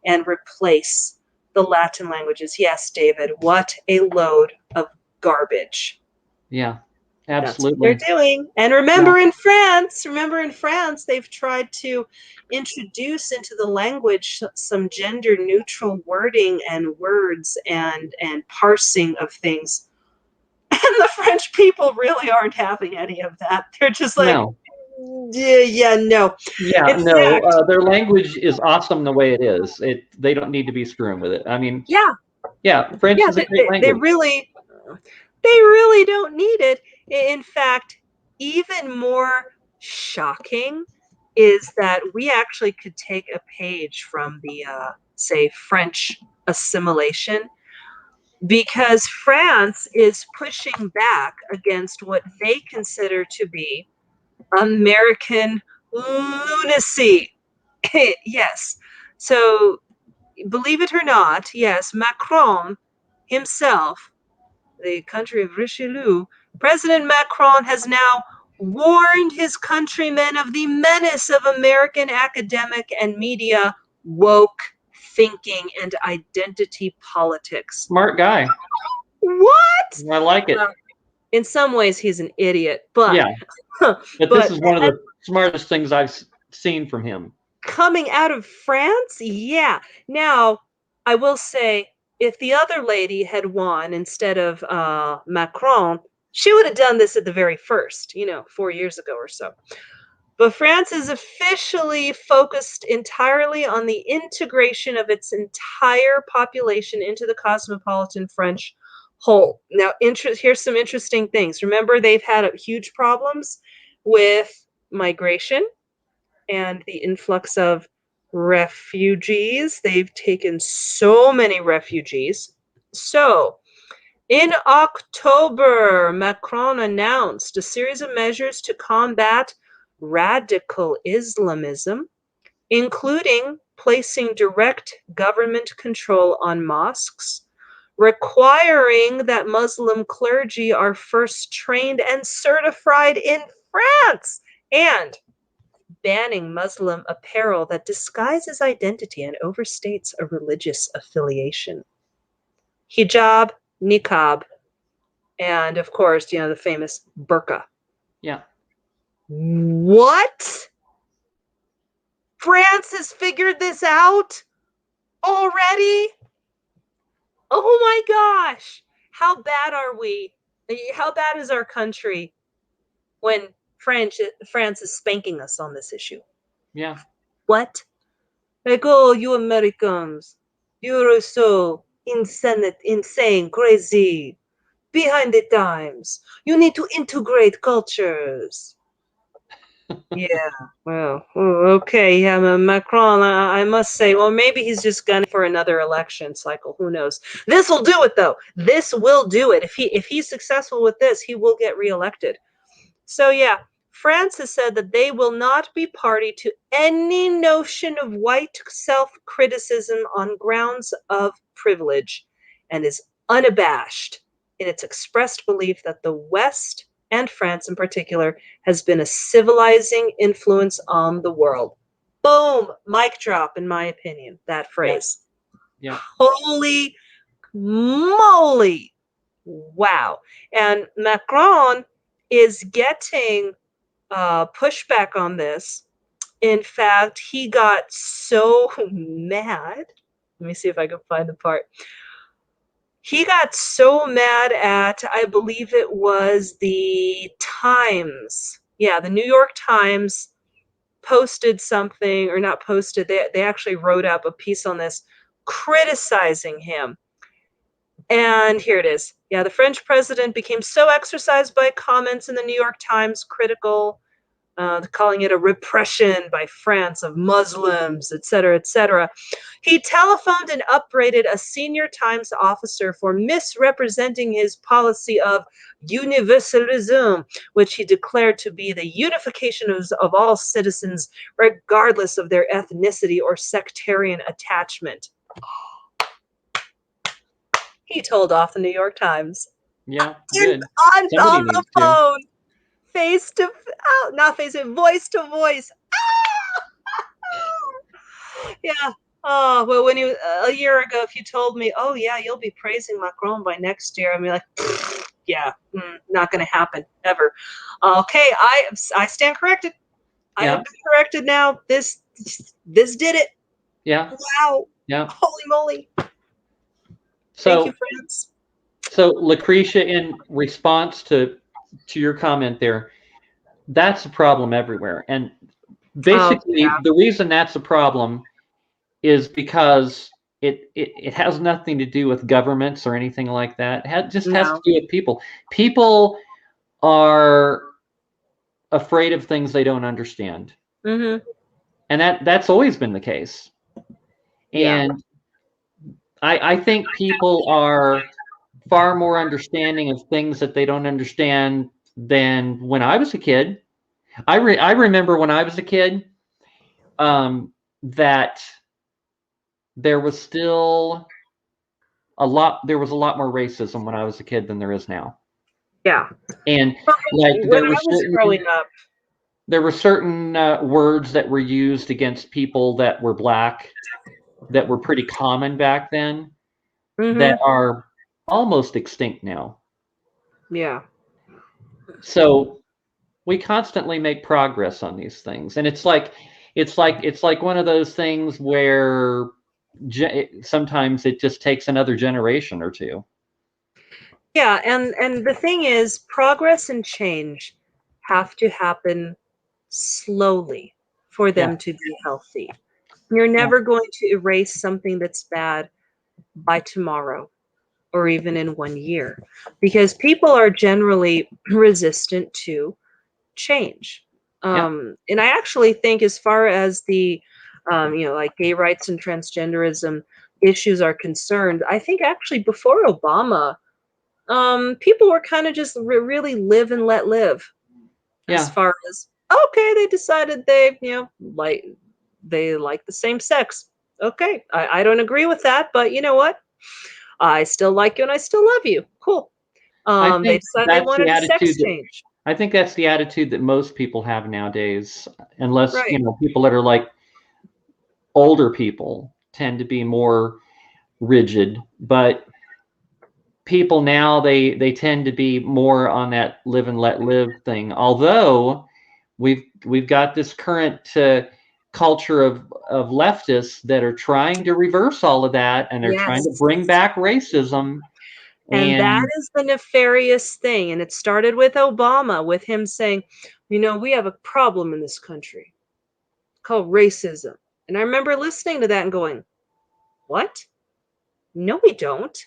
and replace the Latin languages. Yes, David, what a load of garbage. yeah, That's what they're absolutely. doing. And Yeah, remember in France, they've tried to introduce into the language some gender neutral wording and words and parsing of things. And the French people really aren't having any of that. They're just like, no, Yeah, no. Yeah, In no, fact, their language is awesome the way it is. They don't need to be screwing with it. I mean, yeah, yeah, French yeah, is a great they language. really don't need it. In fact, even more shocking is that we actually could take a page from the, say, French assimilation, because France is pushing back against what they consider to be American lunacy. Yes. So, believe it or not, yes, Macron himself, the country of Richelieu, President Macron has now warned his countrymen of the menace of American academic and media woke thinking and identity politics. Smart guy. What? I like it. Well, in some ways, he's an idiot, but Yeah, but this but is one of the smartest things I've seen from him. coming out of France, yeah. Now, I will say, if the other lady had won instead of Macron, she would have done this at the very first, 4 years ago or so. But France is officially focused entirely on the integration of its entire population into the cosmopolitan French whole. Now, here's some interesting things. Remember, they've had huge problems with migration and the influx of refugees. They've taken so many refugees. So, in October, Macron announced a series of measures to combat radical Islamism, including placing direct government control on mosques, requiring that Muslim clergy are first trained and certified in France, and banning Muslim apparel that disguises identity and overstates a religious affiliation. Hijab, niqab, and of course, the famous burqa. Yeah. What? France has figured this out already? Oh my gosh. How bad are we? How bad is our country when France is spanking us on this issue? Yeah. What? Like, oh, you Americans, you're so insane, crazy, behind the times. You need to integrate cultures. Yeah, well, okay. Yeah, Macron, I must say, well, maybe he's just gunning for another election cycle. Who knows? This will do it, though. This will do it. If he's successful with this, he will get reelected. So yeah, France has said that they will not be party to any notion of white self-criticism on grounds of privilege, and is unabashed in its expressed belief that the West, and France in particular, has been a civilizing influence on the world. Boom! Mic drop, in my opinion, that phrase. Yeah. Holy moly! Wow. And Macron is getting pushback on this. In fact, he got so mad. Let me see if I can find the part. He got so mad at, I believe it was the Times. Yeah, the New York Times posted something, or not posted, they actually wrote up a piece on this criticizing him. And here it is. Yeah, the French president became so exercised by comments in the New York Times critical, calling it a repression by France of Muslims, etc., etc. He telephoned and upbraided a senior Times officer for misrepresenting his policy of universalism, which he declared to be the unification of all citizens, regardless of their ethnicity or sectarian attachment. He told off the New York Times. Yeah. And Good. on Somebody the needs to. phone, face to, not face to, voice to voice. Yeah. Oh, well, when you a year ago, if you told me, oh yeah, you'll be praising Macron by next year, I'd be like, yeah, not going to happen ever. Okay, I stand corrected. I have Yeah. been corrected now. This did it. Yeah. Wow. Yeah. Holy moly. Thank you, So, friends. so Lucretia, in response to your comment there, that's a problem everywhere. And Oh, basically, the reason that's a problem is because it has nothing to do with governments or anything like that. Just has to no. do with people. People are afraid of things they don't understand, Mm-hmm. and that's always been the case. Yeah. And I think people are far more understanding of things that they don't understand than when I was a kid. I remember when I was a kid, that there was still there was a lot more racism when I was a kid than there is now. Yeah. And like When I was growing up, there were certain words that were used against people that were black that were pretty common back then that mm-hmm. are almost extinct now. Yeah. So we constantly make progress on these things, and it's like one of those things where sometimes it just takes another generation or two. Yeah, and the thing is, progress and change have to happen slowly for Yeah, them to be healthy. You're yeah, never going to erase something that's bad by tomorrow or even in 1 year because people are generally resistant to change. yeah, And I actually think, as far as the, like gay rights and transgenderism issues are concerned, I think actually before Obama, people were kind of just really live and let live, as yeah. far as, okay, they decided they like the same sex. Okay, I don't agree with that, but you know what? I still like you and I still love you. Cool. I They think decided they that's the wanted a sex attitude that change. I think that's the attitude that most people have nowadays, unless, Right. people that are like older people tend to be more rigid, but people now they tend to be more on that live and let live thing. Although we've got this current culture of leftists that are trying to reverse all of that, and they're trying to Yes. bring back racism. And that And is the nefarious thing. And it started with Obama, with him saying, we have a problem in this country called racism. And I remember listening to that and going, what? No, we don't.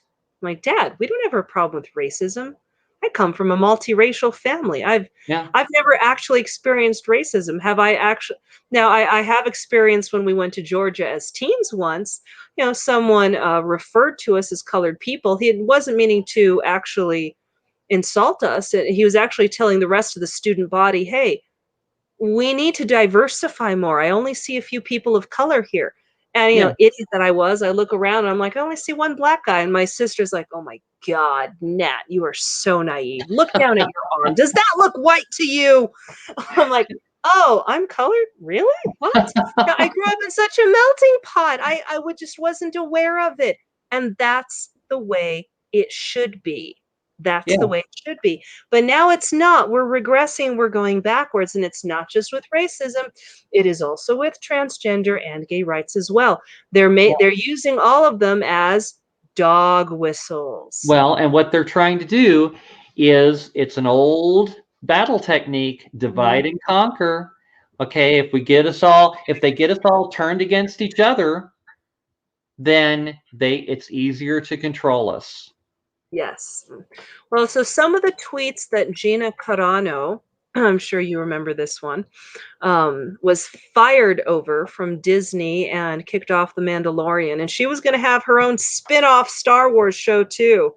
My dad, we don't have a problem with racism. I come from a multiracial family. yeah, I've never actually experienced racism. Have I actually? Now, I have experienced when we went to Georgia as teens once. Someone referred to us as colored people. He wasn't meaning to actually insult us. He was actually telling the rest of the student body, hey, we need to diversify more. I only see a few people of color here. And, yeah, idiot that I was, I look around and I'm like, I only see one black guy. And my sister's like, oh my God, Nat, you are so naive. Look down at your arm. Does that look white to you? I'm like, oh, I'm colored? Really? What? Now, I grew up in such a melting pot. I would just wasn't aware of it. And that's the way it should be. That's the yeah. way it should be. But now it's not. We're regressing, we're going backwards, and it's not just with racism, it is also with transgender and gay rights as well. They're using all of them as dog whistles. Well, and what they're trying to do is it's an old battle technique, Mhm. divide and conquer. Okay, if they get us all turned against each other, then it's easier to control us. Yes. Well, so some of the tweets that Gina Carano, I'm sure you remember this one, was fired over from Disney and kicked off The Mandalorian. And she was going to have her own spin-off Star Wars show too.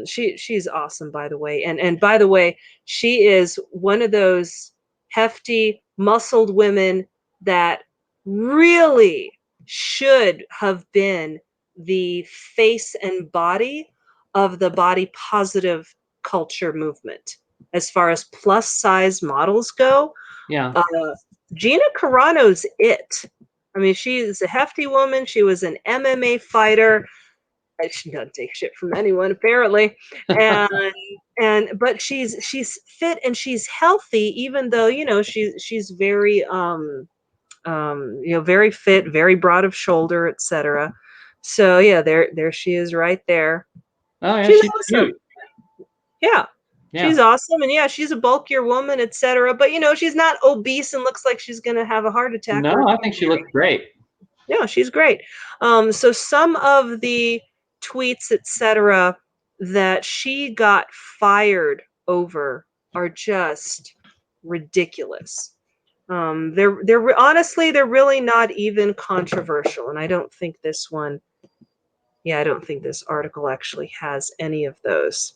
She's awesome, by the way. And by the way, she is one of those hefty, muscled women that really should have been the face and body of the body positive culture movement as far as plus size models go. Yeah. uh, Gina Carano's it. I mean, she's a hefty woman. She was an MMA fighter. She doesn't take shit from anyone, apparently. And but she's fit and she's healthy, even though she's very very fit, very broad of shoulder, etc. So yeah, there she is right there. Oh yeah, She's she's awesome. cute. Yeah. Yeah. She's awesome, and yeah, she's a bulkier woman, etc. But you know, she's not obese and looks like she's gonna have a heart attack No, or a I think she coronary. looked great. Yeah, she's great. So some of the tweets, etc., that she got fired over are just ridiculous. Honestly, they're really not even controversial, and I don't think this one. Yeah, I don't think this article actually has any of those.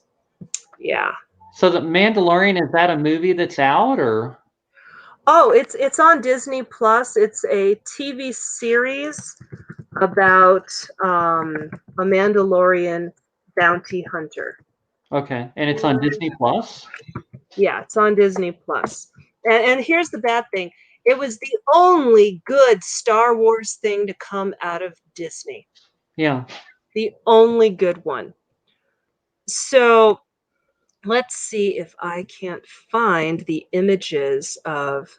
Yeah. So the Mandalorian, is that a movie that's out or? Oh, it's on Disney Plus. It's a TV series about a Mandalorian bounty hunter. Okay, and it's on Disney Plus? Yeah, it's on Disney Plus. And here's the bad thing. It was the only good Star Wars thing to come out of Disney. Yeah. The only good one. So let's see if I can't find the images of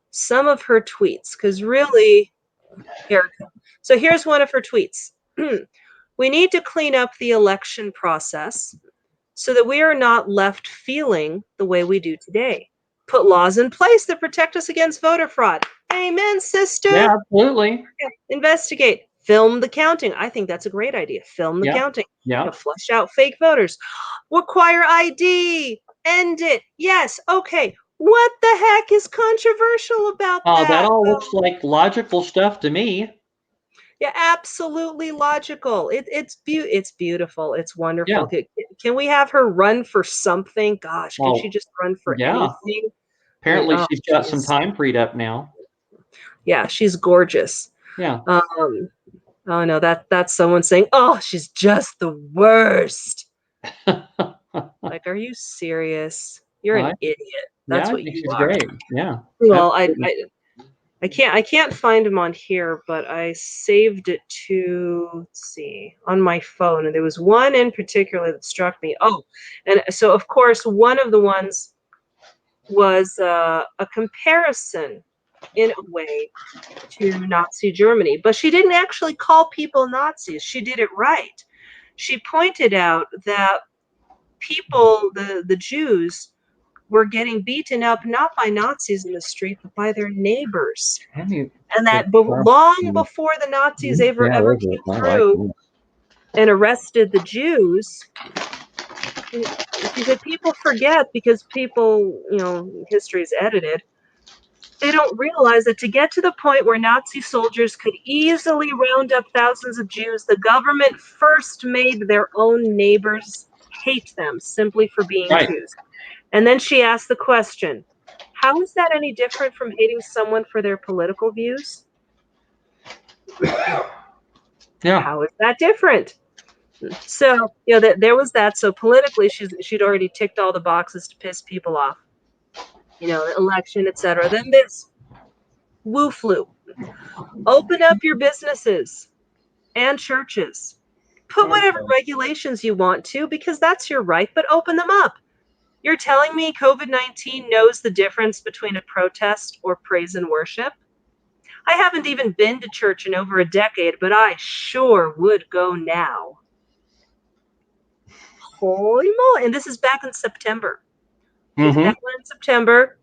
some of her tweets, because really, here. So here's one of her tweets. We need to clean up the election process so that we are not left feeling the way we do today. Put laws in place that protect us against voter fraud. Amen, sister. Yeah, absolutely. Investigate. Film the counting. I think that's a great idea. Film the Yeah. counting. Yeah. You know, flush out fake voters. Require ID. End it. Yes. Okay. What the heck is controversial about Oh, that that? all looks like logical stuff to me. Yeah, absolutely logical. It's beautiful. It's Yeah. wonderful. Can we have her run for something? Gosh, can she Oh, just run for yeah. anything? Apparently Oh, she's got some time freed up now. yeah, she's gorgeous. Yeah. Oh no, that's someone saying, "Oh, she's just the worst." Like, are you serious? You're an I, idiot. yeah, That's I what think you she's are. great. Yeah. Well, Absolutely. I can't find them on here, but I saved it to, let's see, on my phone, and there was one in particular that struck me. Oh, and so of course one of the ones was a comparison in a way to Nazi Germany, but she didn't actually call people Nazis. She did it right. She pointed out that people, the Jews, were getting beaten up not by Nazis in the street, but by their neighbors. Let me And get that Trump. long before the Nazis ever Yeah, those came are, I like through them. and arrested the Jews, she said people forget because people, you know, history is edited. They don't realize that to get to the point where Nazi soldiers could easily round up thousands of Jews, the government first made their own neighbors hate them simply for being Right. Jews. And then she asked the question, how is that any different from hating someone for their political views? Yeah. How is that different? So, you know, there was that. So politically, she'd already ticked all the boxes to piss people off. You know, election, etc. Then this woo flu. Open up your businesses and churches. Put whatever regulations you want to because that's your right, but open them up. You're telling me COVID-19 knows the difference between a protest or praise and worship? I haven't even been to church in over a decade, but I sure would go now. Holy moly. And this is back in September. She did Mm-hmm. that one in September.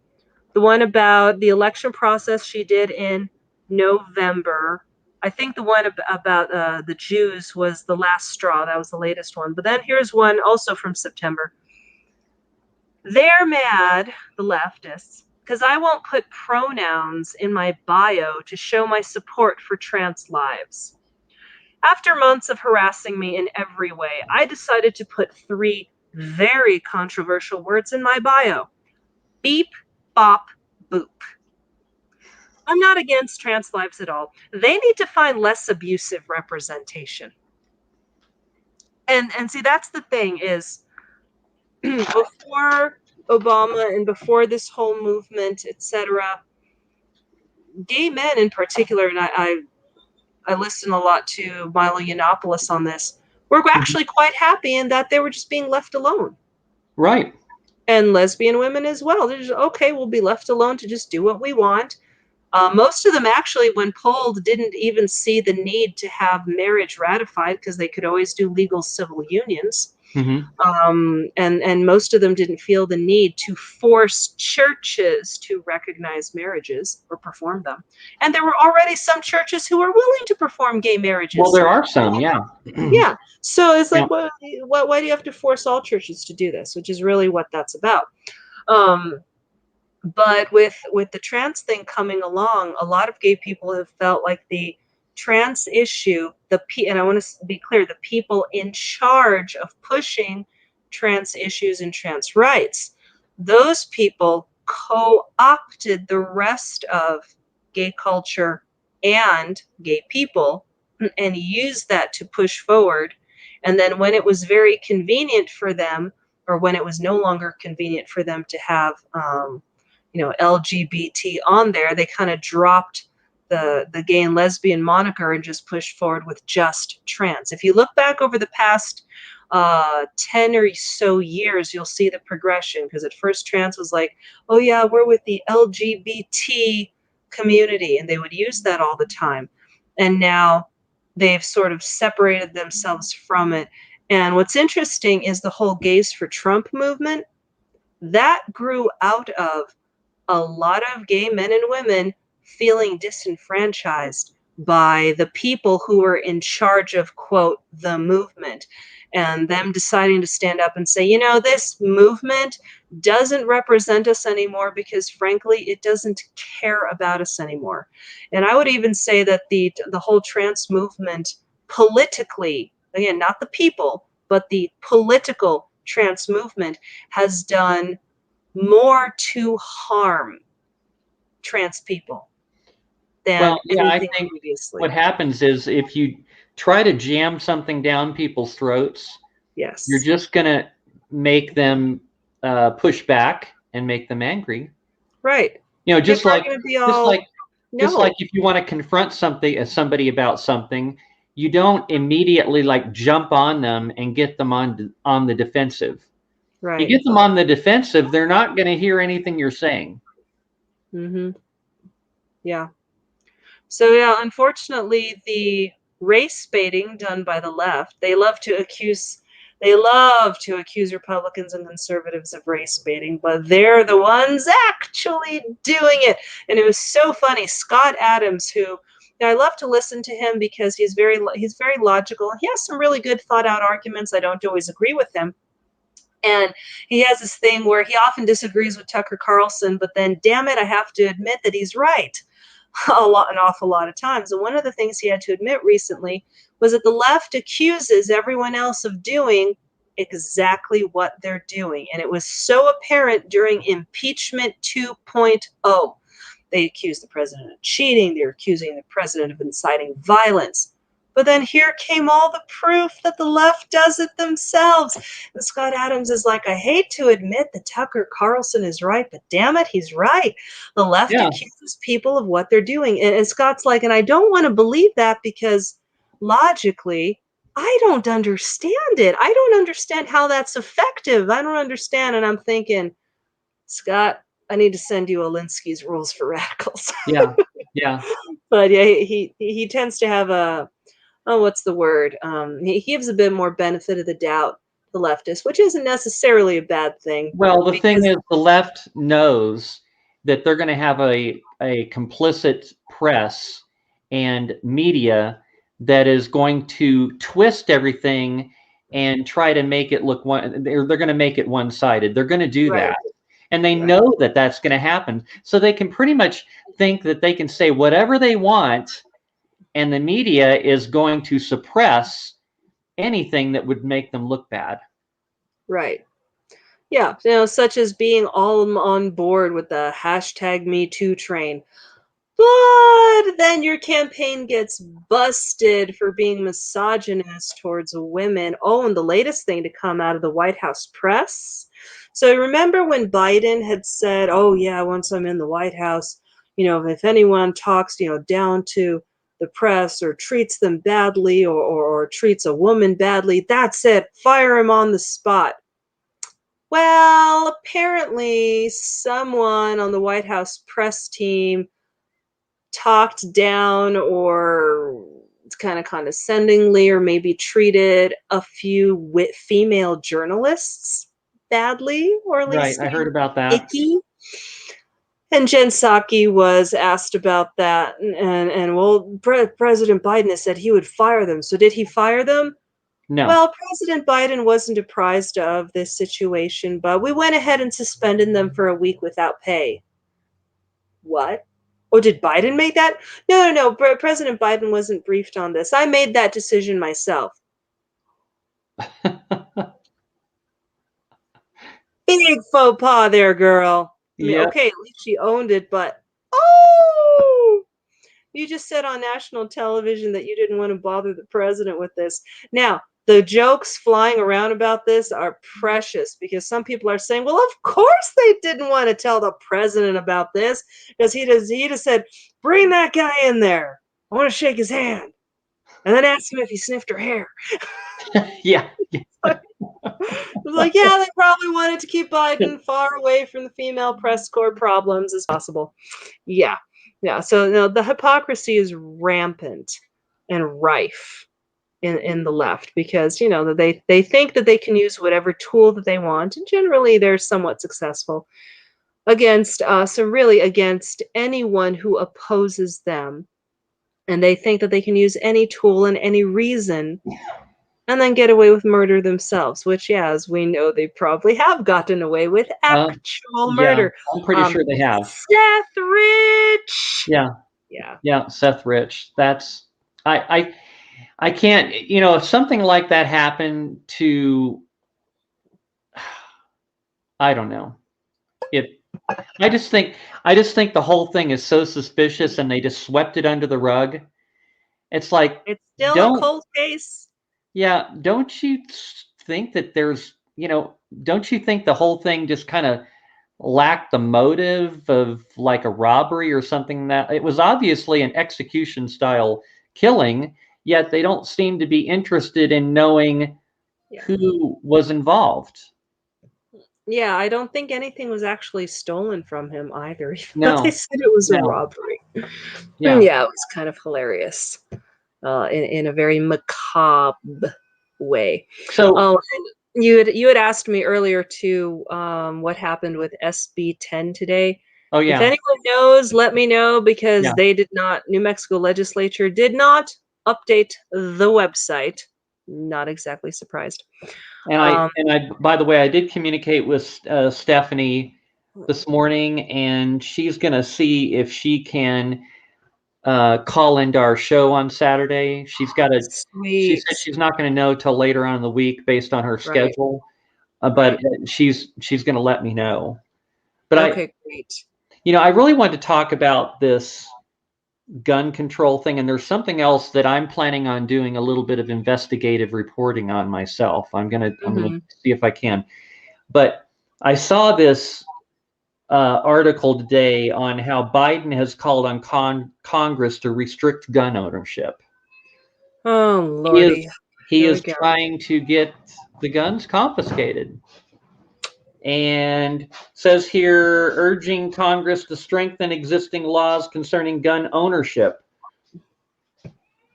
The one about the election process she did in November. I think the one about the Jews was the last straw. That was the latest one. But then here's one also from September. They're mad, the leftists, because I won't put pronouns in my bio to show my support for trans lives. After months of harassing me in every way, I decided to put 3 very controversial words in my bio. Beep, bop, boop. I'm not against trans lives at all. They need to find less abusive representation. And see, that's the thing is before Obama and before this whole movement, etc., gay men in particular, and I listen a lot to Milo Yiannopoulos on this, were actually quite happy in that they were just being left alone. Right. And lesbian women as well. They're just, okay, we'll be left alone to just do what we want. Most of them actually, when polled, didn't even see the need to have marriage ratified because they could always do legal civil unions. And most of them didn't feel the need to force churches to recognize marriages or perform them. And there were already some churches who were willing to perform gay marriages. Well, there are some, yeah. Yeah. So it's like, Yeah. why do you have to force all churches to do this? Which is really what that's about. But with the trans thing coming along, a lot of gay people have felt like the trans issue, and I want to be clear, the people in charge of pushing trans issues and trans rights, those people co-opted the rest of gay culture and gay people and used that to push forward. And then when it was very convenient for them, or when it was no longer convenient for them to have LGBT on there, they kind of dropped the gay and lesbian moniker and just pushed forward with just trans. If you look back over the past 10 or so years, you'll see the progression, because at first trans was like, oh yeah, we're with the LGBT community, and they would use that all the time. And now they've sort of separated themselves from it. And what's interesting is the whole Gays for Trump movement that grew out of a lot of gay men and women feeling disenfranchised by the people who were in charge of, quote, the movement, and them deciding to stand up and say, this movement doesn't represent us anymore because, frankly, it doesn't care about us anymore. And I would even say that the whole trans movement politically, again, not the people, but the political trans movement has done more to harm trans people than Well, yeah, I anything think previously. what happens is if you try to jam something down people's throats, Yes. you're just going to make them push back and make them angry. Right. Just People are like going to be all, just like no. if you want to confront somebody about something, you don't immediately like jump on them and get them on the defensive. You Right. get them on the defensive, they're not going to hear anything you're saying. Yeah. So yeah, unfortunately, the race baiting done by the left, they love to accuse Republicans and conservatives of race baiting, but they're the ones actually doing it. And it was so funny. Scott Adams, who I love to listen to him because he's very logical. He has some really good thought out arguments. I don't always agree with him. And he has this thing where he often disagrees with Tucker Carlson, but then, damn it, I have to admit that he's right an awful lot of times. And one of the things he had to admit recently was that the left accuses everyone else of doing exactly what they're doing. And it was so apparent during impeachment 2.0. They accused the president of cheating. They're accusing the president of inciting violence. But then here came all the proof that the left does it themselves. And Scott Adams is like, I hate to admit that Tucker Carlson is right, but damn it, he's right. The left accuses people of what they're doing. And Scott's like, and I don't want to believe that because logically, I don't understand it. I don't understand how that's effective. I don't understand. And I'm thinking, Scott, I need to send you Alinsky's Rules for Radicals. Yeah. But yeah, he tends to have what's the word? He gives a bit more benefit of the doubt to leftists, which isn't necessarily a bad thing. Well, the thing is, the left knows that they're going to have a complicit press and media that is going to twist everything and try to make it look they're going to make it one-sided. They're going to do that. And they know that that's going to happen. So they can pretty much think that they can say whatever they want, and the media is going to suppress anything that would make them look bad. Right. Yeah, such as being all on board with the hashtag Me Too train. But then your campaign gets busted for being misogynist towards women. Oh, and the latest thing to come out of the White House press. So remember when Biden had said, oh yeah, once I'm in the White House, if anyone talks, down to the press or treats them badly or treats a woman badly, that's it. Fire him on the spot. Well, apparently someone on the White House press team talked down or kind of condescendingly or maybe treated a few female journalists badly, or at Right. least I heard about that. icky. And Jen Psaki was asked about that, and well, President Biden has said he would fire them. So did he fire them? No. Well, President Biden wasn't apprised of this situation, but we went ahead and suspended them for a week without pay. What? Oh, did Biden make that? No, no, no. President Biden wasn't briefed on this. I made that decision myself. Big faux pas there, girl. I mean, Yeah. okay, at least she owned it, but oh, you just said on national television that you didn't want to bother the president with this. Now, the jokes flying around about this are precious because some people are saying, well, of course they didn't want to tell the president about this because he'd have said, bring that guy in there. I want to shake his hand. And then ask him if he sniffed her hair. Yeah. It was like, yeah, they probably wanted to keep Biden far away from the female press corps problems as possible. Yeah. Yeah. So no, the hypocrisy is rampant and rife in the left because they think that they can use whatever tool that they want, and generally they're somewhat successful against us, or really against anyone who opposes them. And they think that they can use any tool and any reason and then get away with murder themselves, which, yeah, as we know, they probably have gotten away with actual Yeah. murder. I'm pretty sure they have. Seth Rich. Yeah. Yeah. Yeah. Seth Rich. That's I can't. If something like that happened to, I don't know. If I just think the whole thing is so suspicious, and they just swept it under the rug. It's like, It's still a don't cold case. yeah, don't you think that don't you think the whole thing just kind of lacked the motive of like a robbery or something? That it was obviously an execution style killing, yet they don't seem to be interested in knowing who was involved. Yeah, I don't think anything was actually stolen from him either, even though they No, said it was a no, robbery. yeah. Yeah, it was kind of hilarious in a very macabre way. So, Oh, and you had asked me earlier too, what happened with SB 10 today. oh If yeah, anyone knows, let me know because yeah. New Mexico legislature did not update the website. Not exactly surprised. Um, By the way, I did communicate with Stephanie this morning, and she's going to see if she can call into our show on Saturday. She said Sweet. she's not going to know till later on in the week based on her Right. schedule, but Right. she's going to let me know. But Okay, great. I really wanted to talk about this gun control thing, and there's something else that I'm planning on doing a little bit of investigative reporting on myself. I'm gonna Mhm. see if I can. But I saw this article today on how Biden has called on Congress to restrict gun ownership. Oh, He is lordy. he Here we is go. trying to get the guns confiscated, and says here urging Congress to strengthen existing laws concerning gun ownership.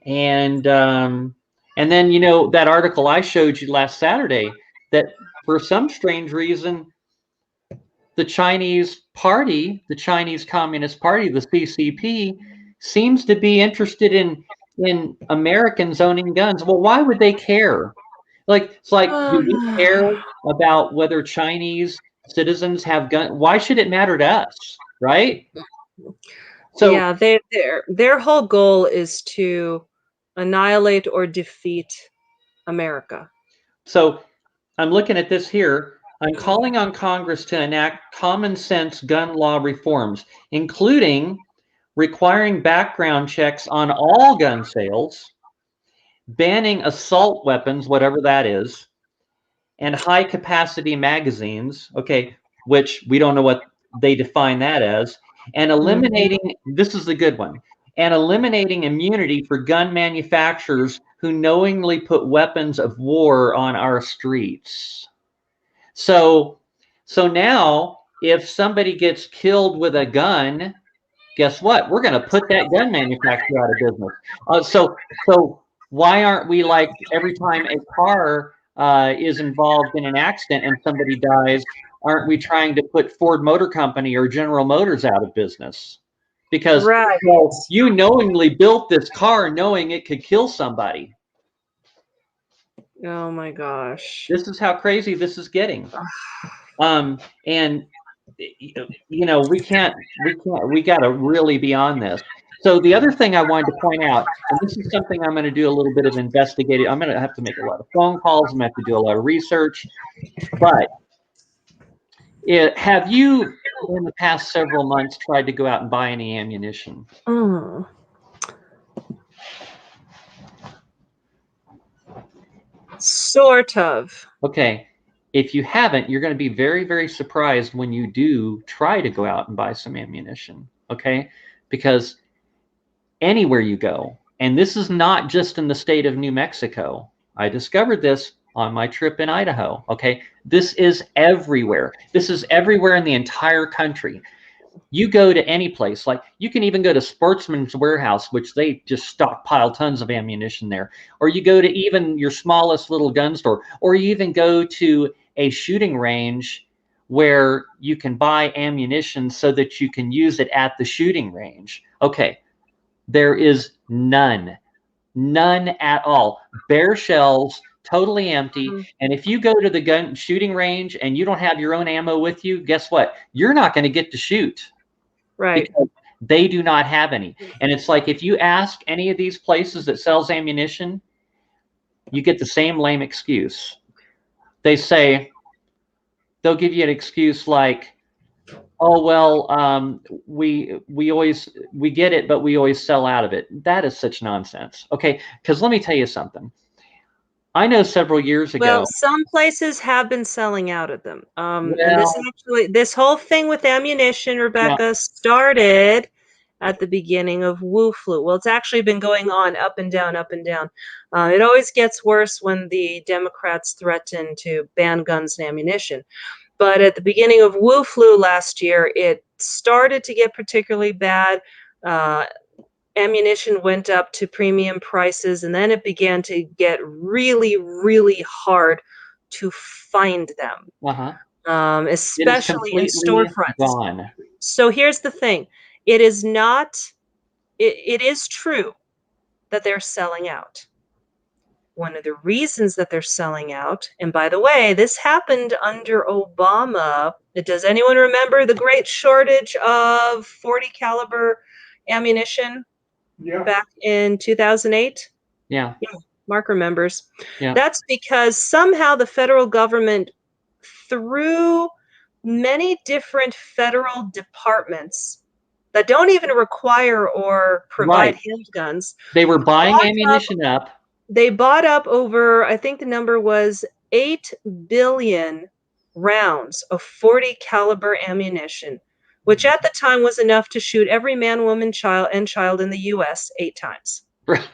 And then that article I showed you last Saturday, that for some strange reason the Chinese Party, the Chinese Communist Party, the CCP, seems to be interested in Americans owning guns. Well, why would they care? Like, it's like, do we care about whether Chinese citizens have guns? Why should it matter to us, right? So, Yeah, their whole goal is to annihilate or defeat America. so I'm looking at this here. I'm calling on Congress to enact common sense gun law reforms, including requiring background checks on all gun sales, banning assault weapons, whatever that is, and high capacity magazines, okay, which we don't know what they define that as, and Mhm. eliminating, this is the good one, and eliminating immunity for gun manufacturers who knowingly put weapons of war on our streets. So now if somebody gets killed with a gun, guess what? We're going to put that gun manufacturer out of business. So why aren't we like every time a car is involved in an accident and somebody dies, aren't we trying to put Ford Motor Company or General Motors out of business? Because well, you knowingly built this car knowing it could kill somebody. Oh my gosh. This is how crazy this is getting. And you know, we got to really be on this. So the other thing I wanted to point out, and this is something I'm going to do a little bit of investigating. I'm going to have to make a lot of phone calls. I'm going to have to do a lot of research. But have you, in the past several months, tried to go out and buy any ammunition? Sort of. Okay. If you haven't, you're going to be very, very surprised when you do try to go out and buy some ammunition. Okay? Because anywhere you go, and this is not just in the state of New Mexico. I discovered this on my trip in Idaho. Okay? This is everywhere. This is everywhere in the entire country. You go to any place, like you can even go to Sportsman's Warehouse, which they just stockpile tons of ammunition there. Or you go to even your smallest little gun store, or you even go to a shooting range where you can buy ammunition so that you can use it at the shooting range. Okay, there is none at all. Bare shelves, totally empty. And if you go to the gun shooting range and you don't have your own ammo with you, guess what? You're not going to get to shoot. Right. Because they do not have any. And it's like if you ask any of these places that sells ammunition, you get the same lame excuse. They say, they'll give you an excuse like, oh, well, we get it, but we always sell out of it. That is such nonsense. Okay, because let me tell you something. I know several years ago. Well, some places have been selling out of them. And this whole thing with ammunition, Rebecca, started at the beginning of Wu Flu. Well, it's actually been going on up and down, up and down. It always gets worse when the Democrats threaten to ban guns and ammunition. But at the beginning of Wu Flu last year, it started to get particularly bad. Ammunition went up to premium prices, and then it began to get really, really hard to find them, especially in storefronts. Gone. So here's the thing. It is true that they're selling out. One of the reasons that they're selling out, and by the way, this happened under Obama. Does anyone remember the great shortage of 40 caliber ammunition? Yeah. Back in 2008? Yeah. Mark remembers. Yeah. That's because somehow the federal government, through many different federal departments that don't even require or provide handguns. They were buying ammunition up. They bought up over, I think the number was 8 billion rounds of 40 caliber ammunition, which at the time was enough to shoot every man, woman, child in the U.S. 8 times. Right.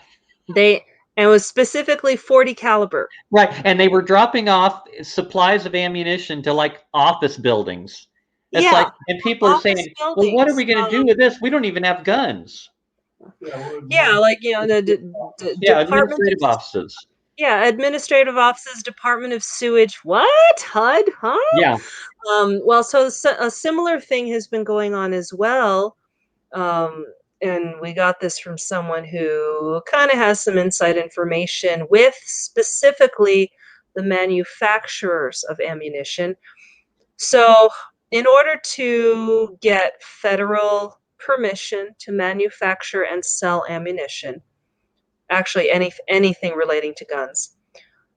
And it was specifically 40 caliber. Right, and they were dropping off supplies of ammunition to like office buildings. It's like, and people are saying, well, what are we going to do with this? We don't even have guns. Yeah, like, you know, the administrative offices. Yeah, administrative offices, Department of Sewage. What? HUD? Huh? Yeah. Well, so a similar thing has been going on as well. And we got this from someone who kind of has some inside information with specifically the manufacturers of ammunition. So in order to get federal permission to manufacture and sell ammunition, actually anything relating to guns,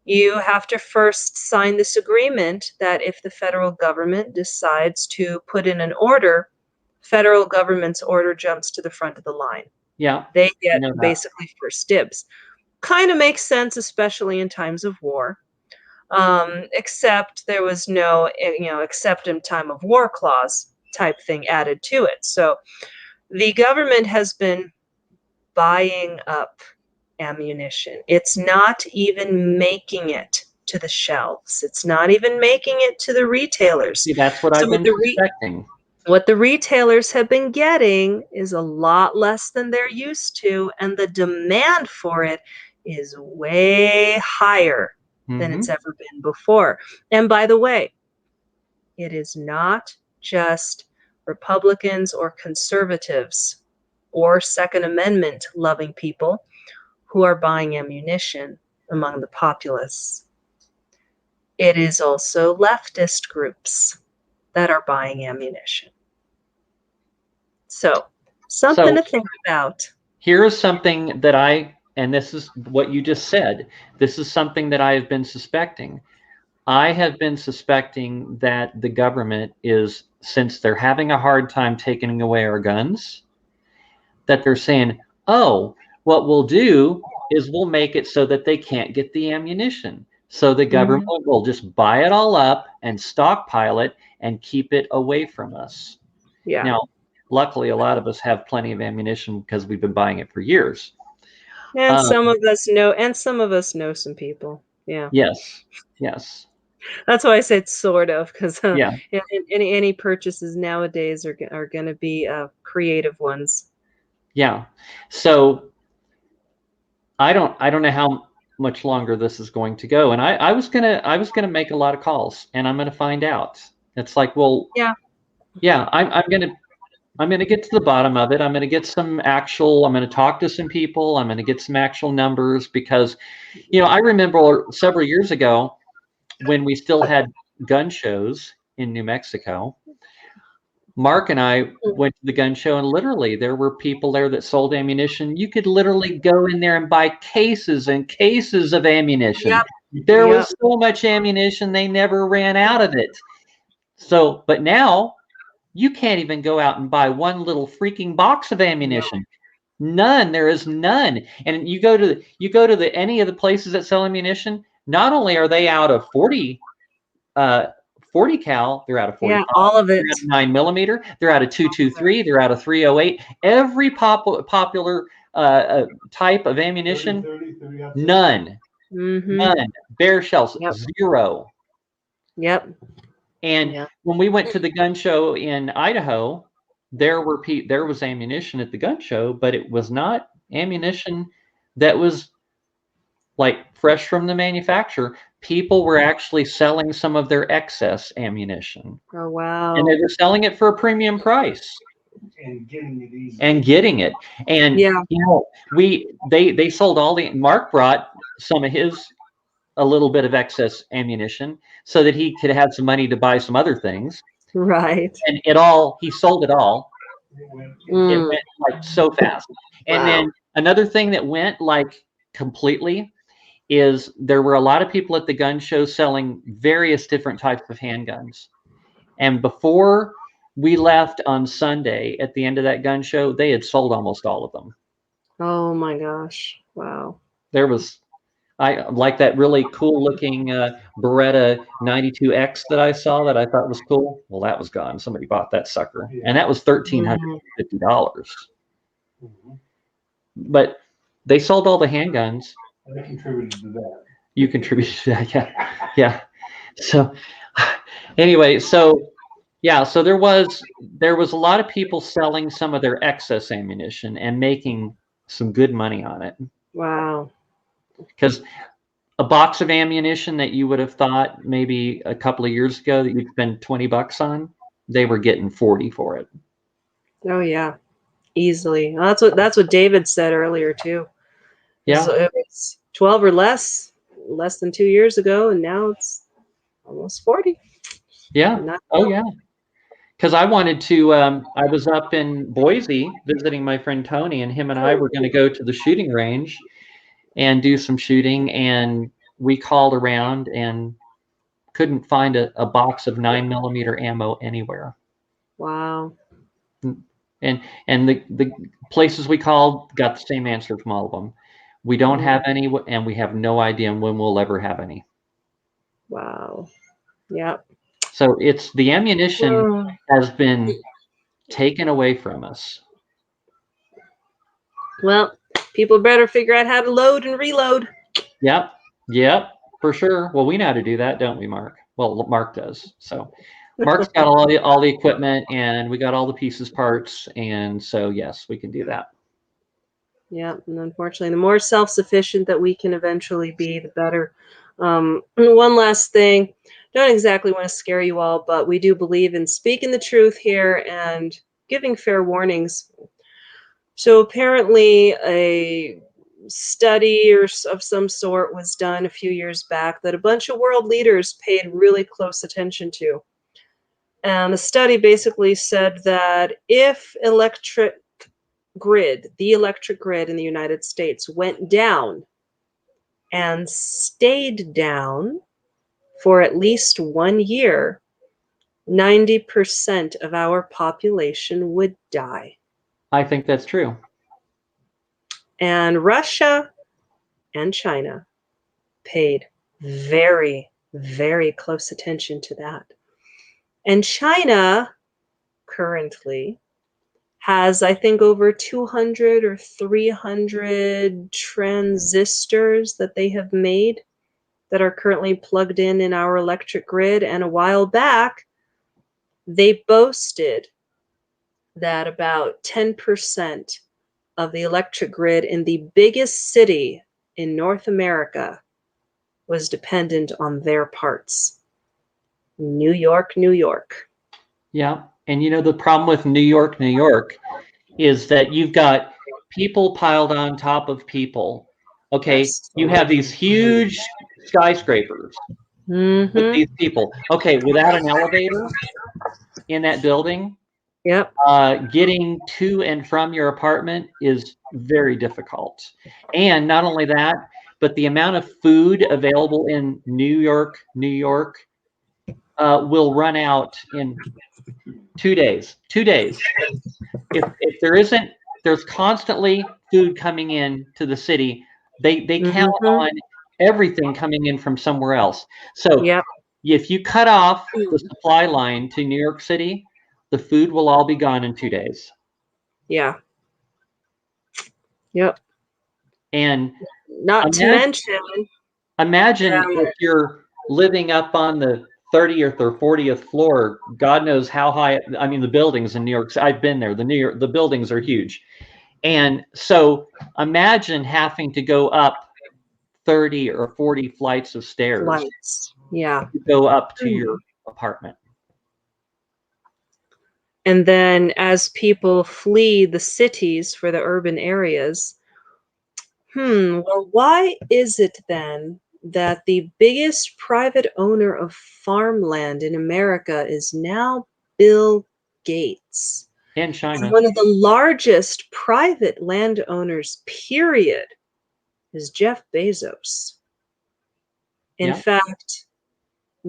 you have to first sign this agreement that if the federal government decides to put in an order, federal government's order jumps to the front of the line. Yeah. They get basically first dibs. Kind of makes sense, especially in times of war. Except there was no, except in time of war clause type thing added to it. So the government has been buying up ammunition. It's not even making it to the shelves. It's not even making it to the retailers. See, that's what I've been expecting. What the retailers have been getting is a lot less than they're used to, and the demand for it is way higher than it's ever been before. And by the way, it is not just Republicans or conservatives or Second Amendment loving people who are buying ammunition among the populace. It is also leftist groups that are buying ammunition. So, something to think about. Here is something that and this is what you just said. This is something that I have been suspecting. I have been suspecting that the government is, since they're having a hard time taking away our guns, that they're saying, oh, what we'll do is we'll make it so that they can't get the ammunition. So the government will just buy it all up and stockpile it and keep it away from us. Yeah. Now, luckily, a lot of us have plenty of ammunition because we've been buying it for years. And some of us know some people. Yeah. Yes. Yes. That's why I said sort of, because Yeah. any purchases nowadays are going to be creative ones. Yeah. So I don't know how much longer this is going to go. And I was gonna make a lot of calls, and I'm gonna find out. It's like, well, yeah, I'm gonna get to the bottom of it. I'm gonna talk to some people. I'm gonna get some actual numbers, because, I remember several years ago when we still had gun shows in New Mexico. Mark and I went to the gun show, and literally there were people there that sold ammunition. You could literally go in there and buy cases and cases of ammunition. Yep. There was so much ammunition, they never ran out of it. So, but now you can't even go out and buy one little freaking box of ammunition. None. There is none. And you go to any of the places that sell ammunition, not only are they out of 40 cal, they're out of 40. Yeah, all of it. They're out of 9mm. They're out of 223. They're out of 308. Every popular type of ammunition, 30, none. None. Bare shells, zero. Yep. And when we went to the gun show in Idaho, there was ammunition at the gun show, but it was not ammunition that was like fresh from the manufacturer. People were actually selling some of their excess ammunition. Oh, wow. And they were selling it for a premium price. And getting it easy. And they sold Mark brought some of a little bit of excess ammunition so that he could have some money to buy some other things. Right. And he sold it all. It went like so fast. And then another thing that went like completely is there were a lot of people at the gun show selling various different types of handguns. And before we left on Sunday at the end of that gun show, they had sold almost all of them. Oh my gosh. Wow. I like that really cool looking Beretta 92X that I saw that I thought was cool. Well, that was gone. Somebody bought that sucker. And that was $1,350. But they sold all the handguns. I contributed to that. You contributed to that, yeah. So anyway, so there was a lot of people selling some of their excess ammunition and making some good money on it. Wow. Because a box of ammunition that you would have thought maybe a couple of years ago that you'd spend $20 on, they were getting 40 for it. Oh yeah, easily. That's what David said earlier too. Yeah, so it was 12 or less than 2 years ago, and now it's almost 40. Yeah. Oh yeah. Because I wanted to. I was up in Boise visiting my friend Tony, and him and I were going to go to the shooting range and do some shooting, and we called around and couldn't find a box of 9mm ammo anywhere. Wow. And the places we called got the same answer from all of them. We don't have any, and we have no idea when we'll ever have any. Wow. Yep. So it's the ammunition has been taken away from us. Well, people better figure out how to load and reload. Yep, for sure. Well, we know how to do that, don't we, Mark? Well, Mark does. So Mark's got all the equipment, and we got all the pieces, parts, and so yes, we can do that. Yeah, and unfortunately, the more self-sufficient that we can eventually be, the better. One last thing, don't exactly want to scare you all, but we do believe in speaking the truth here and giving fair warnings. So apparently, a study of some sort was done a few years back that a bunch of world leaders paid really close attention to. And the study basically said that if the electric grid in the United States went down and stayed down for at least 1 year, 90% of our population would die. I think that's true. And Russia and China paid very, very close attention to that. And China currently has, I think, over 200 or 300 transistors that they have made that are currently plugged in our electric grid. And a while back, they boasted that about 10% of the electric grid in the biggest city in North America was dependent on their parts. New York, New York. Yeah. And the problem with New York is that you've got people piled on top of people. Okay. Yes. You have these huge skyscrapers with Mm-hmm. these people. Okay. Without an elevator in that building, Yep. getting to and from your apartment is very difficult. And not only that, but the amount of food available in New York will run out in 2 days. 2 days. If there's constantly food coming in to the city. They count on everything coming in from somewhere else. So Yep. if you cut off the supply line to New York City, the food will all be gone in 2 days. Yeah. Yep. And not to mention, imagine if you're living up on the 30th or 40th floor, God knows how high. I mean, the buildings in New York, I've been there. The buildings are huge. And so imagine having to go up 30 or 40 flights of stairs yeah, to go up to your apartment. And then as people flee the cities for the urban areas, well, why is it then that the biggest private owner of farmland in America is now Bill Gates? In China. And one of the largest private landowners, period, is Jeff Bezos. In fact,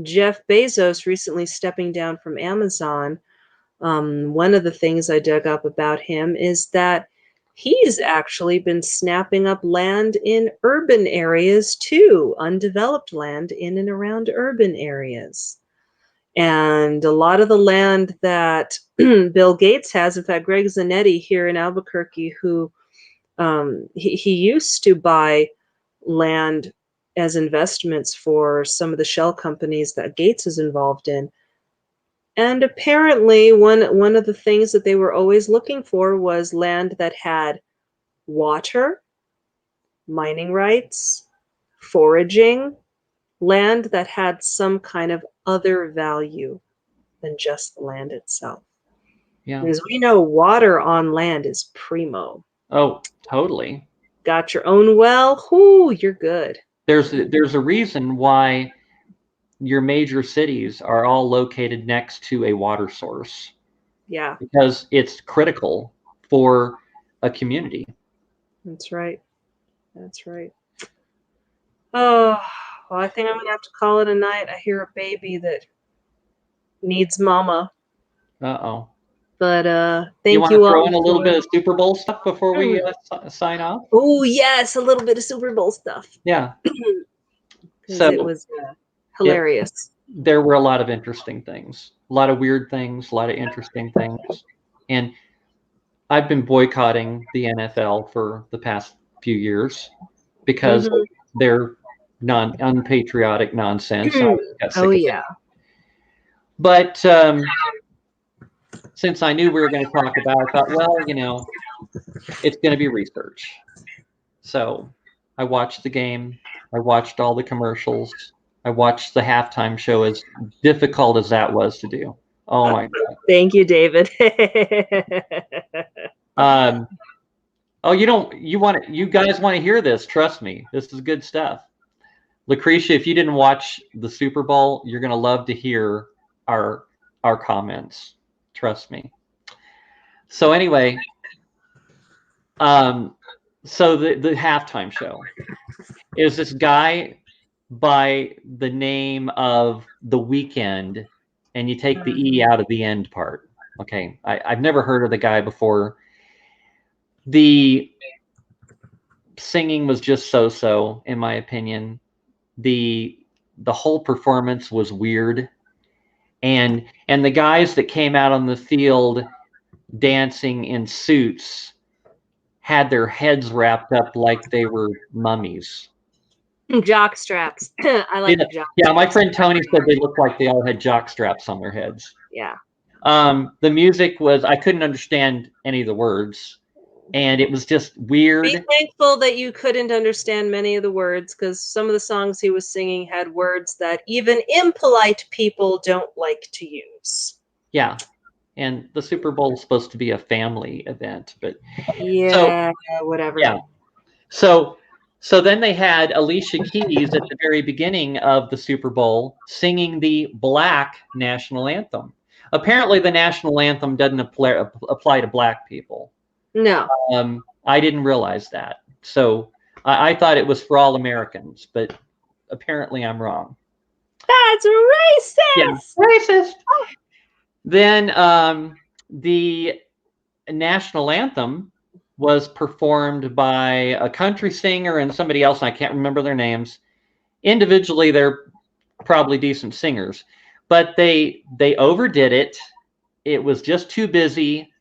Jeff Bezos recently stepping down from Amazon, one of the things I dug up about him is that he's actually been snapping up land in urban areas too, undeveloped land in and around urban areas. And a lot of the land that Bill Gates has, in fact, Greg Zanetti here in Albuquerque, who he used to buy land as investments for some of the shell companies that Gates is involved in. And apparently one of the things that they were always looking for was land that had water, mining rights, foraging, land that had some kind of other value than just the land itself. Yeah. Because we know water on land is primo. Oh, totally. Got your own well, whoo, you're good. There's a reason why your major cities are all located next to a water source. Yeah. Because it's critical for a community. That's right. That's right. Oh, well, I think I'm going to have to call it a night. I hear a baby that needs mama. Uh-oh. But thank you want you to all. throw in a little bit of Super Bowl stuff before we sign off? Oh, yes, a little bit of Super Bowl stuff. Yeah. So it was hilarious. There were a lot of interesting things, a lot of weird things, a lot of interesting things. And I've been boycotting the NFL for the past few years because of their unpatriotic nonsense. Oh, yeah. But since I knew we were going to talk about it, I thought, well, it's going to be research. So I watched the game. I watched all the commercials. I watched the halftime show, as difficult as that was to do. Oh my God. Thank you, David. Oh, you guys want to hear this? Trust me, this is good stuff. Lucretia, if you didn't watch the Super Bowl, you're going to love to hear our comments. Trust me. So anyway, so the halftime show is this guy by the name of The Weeknd, and you take the E out of the end part. Okay, I've never heard of the guy before. The singing was just so-so, in my opinion. The whole performance was weird, and the guys that came out on the field dancing in suits had their heads wrapped up like they were mummies. Jock straps. I like the jock. Yeah, my friend Tony said they looked like they all had jock straps on their heads. Yeah. The music was, I couldn't understand any of the words, and it was just weird. Be thankful that you couldn't understand many of the words, because some of the songs he was singing had words that even impolite people don't like to use. Yeah. And the Super Bowl is supposed to be a family event, but yeah, whatever. Yeah. So then they had Alicia Keys at the very beginning of the Super Bowl singing the Black national anthem. Apparently, the national anthem doesn't apply to Black people. No. I didn't realize that. So I thought it was for all Americans, but apparently I'm wrong. That's racist. Yeah, racist. Then the national anthem was performed by a country singer and somebody else, and I can't remember their names. Individually, they're probably decent singers, but they overdid it. It was just too busy.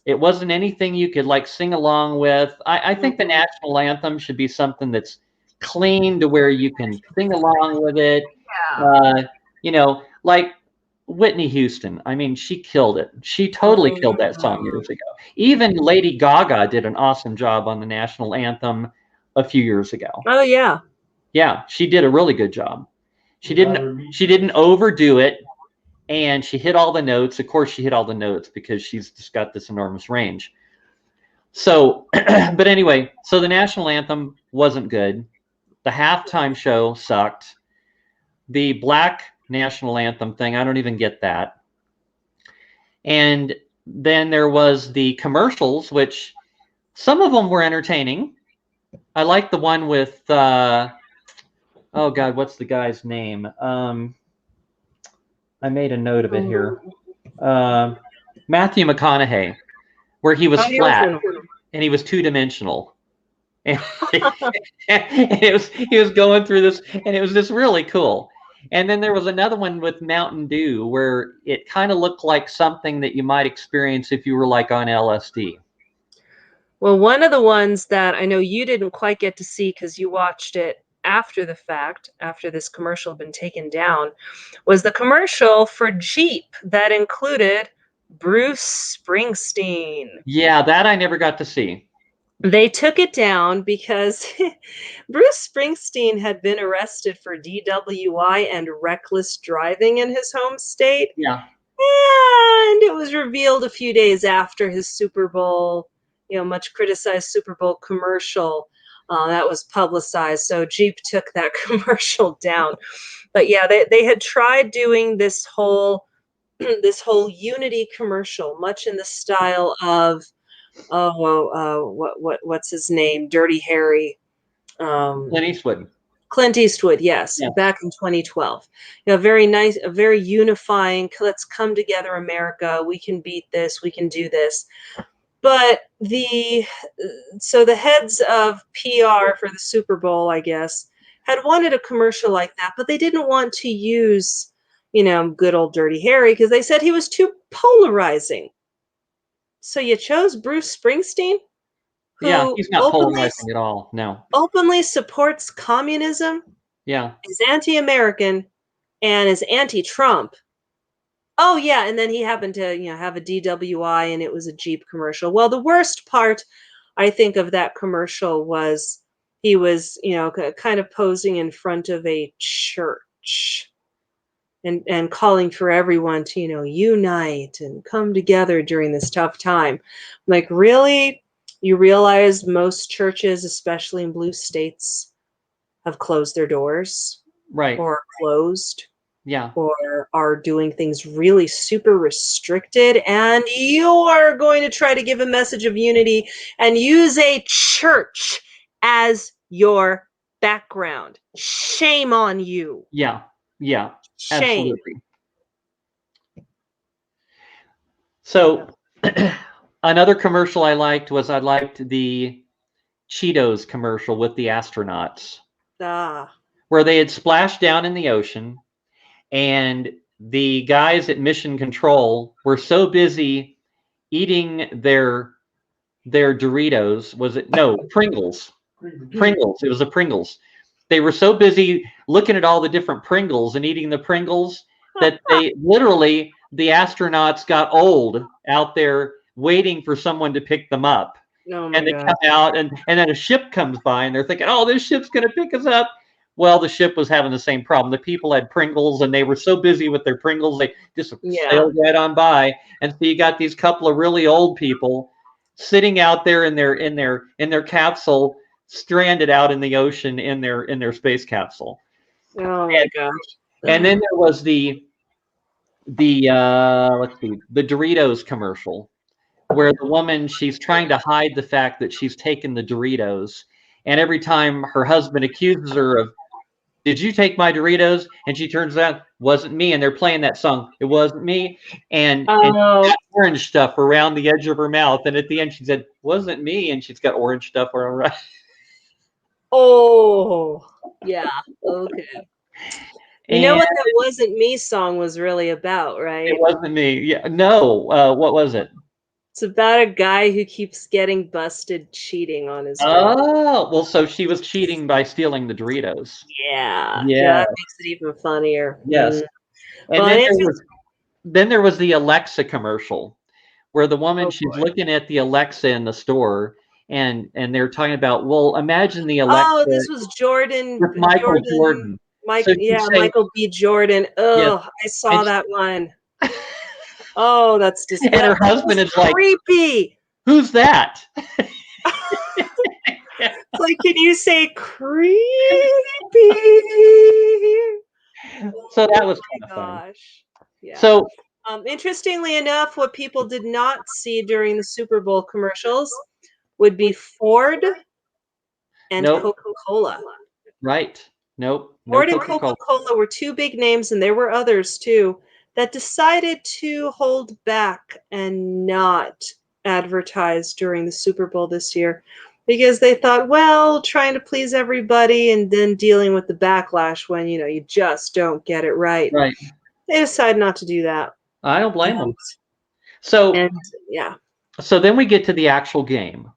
It wasn't anything you could like sing along with. I think the national anthem should be something that's clean to where you can sing along with it. Yeah. Like Whitney Houston. I mean, she killed it. She totally killed that song years ago. Even Lady Gaga did an awesome job on the national anthem a few years ago. Oh yeah. Yeah, she did a really good job. She didn't overdo it, and she hit all the notes. Of course, she hit all the notes because she's just got this enormous range. So, but anyway, so the national anthem wasn't good. The halftime show sucked. The Black national anthem thing, I don't even get that. And then there was the commercials, which some of them were entertaining. I like the one with oh God, what's the guy's name? I made a note of it here. Matthew McConaughey, where he was flat and he was two-dimensional. And he was going through this, and it was just really cool. And then there was another one with Mountain Dew where it kind of looked like something that you might experience if you were like on LSD. Well, one of the ones that I know you didn't quite get to see because you watched it after the fact, after this commercial had been taken down, was the commercial for Jeep that included Bruce Springsteen. Yeah, that I never got to see. They took it down because Bruce Springsteen had been arrested for DWI and reckless driving in his home state. Yeah. And it was revealed a few days after his Super Bowl, much criticized Super Bowl commercial that was publicized. So Jeep took that commercial down. But yeah, they had tried doing this whole Unity commercial, much in the style of what's his name? Dirty Harry. Clint Eastwood. Clint Eastwood, yes, Yeah. Back in 2012. Very nice, a very unifying, let's come together, America. We can beat this. We can do this. But the heads of PR for the Super Bowl, I guess, had wanted a commercial like that, but they didn't want to use, good old Dirty Harry because they said he was too polarizing. So you chose Bruce Springsteen? Yeah, he's not polarizing at all. No. Openly supports communism. Yeah. Is anti-American and is anti-Trump. Oh yeah, and then he happened to, have a DWI, and it was a Jeep commercial. Well, the worst part, I think, of that commercial was he was, kind of posing in front of a church and calling for everyone to, unite and come together during this tough time. Like, really? You realize most churches, especially in blue states, have closed their doors Right. or closed Yeah. or are doing things really super restricted, and you're going to try to give a message of unity and use a church as your background. Shame on you. Yeah. Yeah. Shame. Absolutely. So another commercial I liked the Cheetos commercial with the astronauts, Ah. where they had splashed down in the ocean, and the guys at Mission Control were so busy eating their Doritos. Was it no Pringles? Pringles. It was a Pringles. They were so busy looking at all the different Pringles and eating the Pringles that they literally, the astronauts got old out there waiting for someone to pick them up. Oh my And they God. come out, and then a ship comes by, and they're thinking, oh, this ship's going to pick us up. Well, the ship was having the same problem. The people had Pringles, and they were so busy with their Pringles, they just sailed right on by. And so you got these couple of really old people sitting out there in their capsule, stranded out in the ocean in their space capsule. Oh my gosh. And then there was the let's see, the Doritos commercial, where the woman, she's trying to hide the fact that she's taken the Doritos, and every time her husband accuses her of, did you take my Doritos? And she turns out, wasn't me. And they're playing that song, it wasn't me. And orange stuff around the edge of her mouth. And at the end, she said, wasn't me. And she's got orange stuff around. Oh, yeah. Okay. You know And what that Wasn't Me song was really about, right? it wasn't me. Yeah. No. What was it? It's about a guy who keeps getting busted cheating on his girl. Oh, well, so she was cheating by stealing the Doritos. Yeah. Yeah. That makes it even funnier. Yes. And Well, then there was the Alexa commercial, where the woman, Oh, she's boy. looking at the Alexa in the store, and they're talking about, well, imagine the Alexa Oh, this was Jordan. with Michael Jordan. So she'd say, Michael B. Jordan. yes, Oh, I saw and that one. Oh, that's just and her husband is like, creepy. who's that? It's like, can you say creepy? So that was Oh kind my of fun. gosh. Yeah. So Interestingly enough, what people did not see during the Super Bowl commercials would be Ford and nope, Coca-Cola. right? Nope, no Ford and Coca-Cola. Coca-Cola were two big names, and there were others too, that decided to hold back and not advertise during the Super Bowl this year because they thought, well, trying to please everybody and then dealing with the backlash when, you just don't get it right. Right. They decided not to do that. I don't blame them. So Yeah. So then we get to the actual game.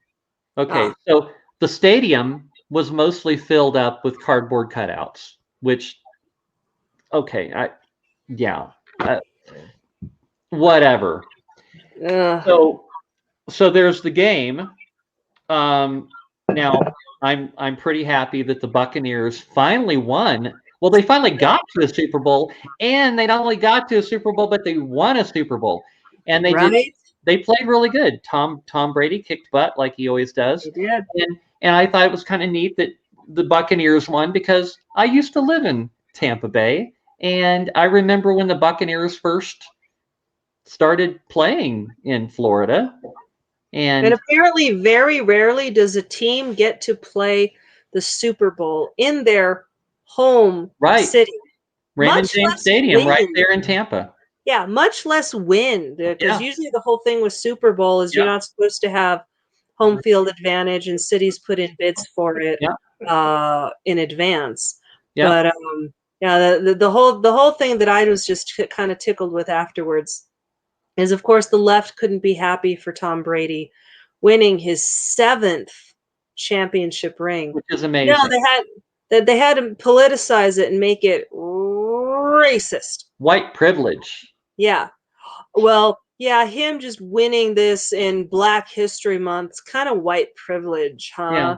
Okay, so the stadium was mostly filled up with cardboard cutouts, which, okay, whatever. So there's the game. Now I'm pretty happy that the Buccaneers finally won. Well, they finally got to a Super Bowl, and they not only got to a Super Bowl, but they won a Super Bowl, and they played really good. Tom Brady kicked butt like he always does. He did. And I thought it was kind of neat that the Buccaneers won, because I used to live in Tampa Bay, and I remember when the Buccaneers first started playing in Florida. And apparently very rarely does a team get to play the Super Bowl in their home city. Raymond James Stadium right there in Tampa. Yeah, much less win, because usually the whole thing with Super Bowl is you're not supposed to have home field advantage, and cities put in bids for it in advance. But the whole thing that I was just kind of tickled with afterwards is, of course, the left couldn't be happy for Tom Brady winning his 7th championship ring, which is amazing. No, they had to politicize it and make it racist. White privilege. Yeah. Well, yeah, him just winning this in Black History Month, it's kind of white privilege, Yeah. huh?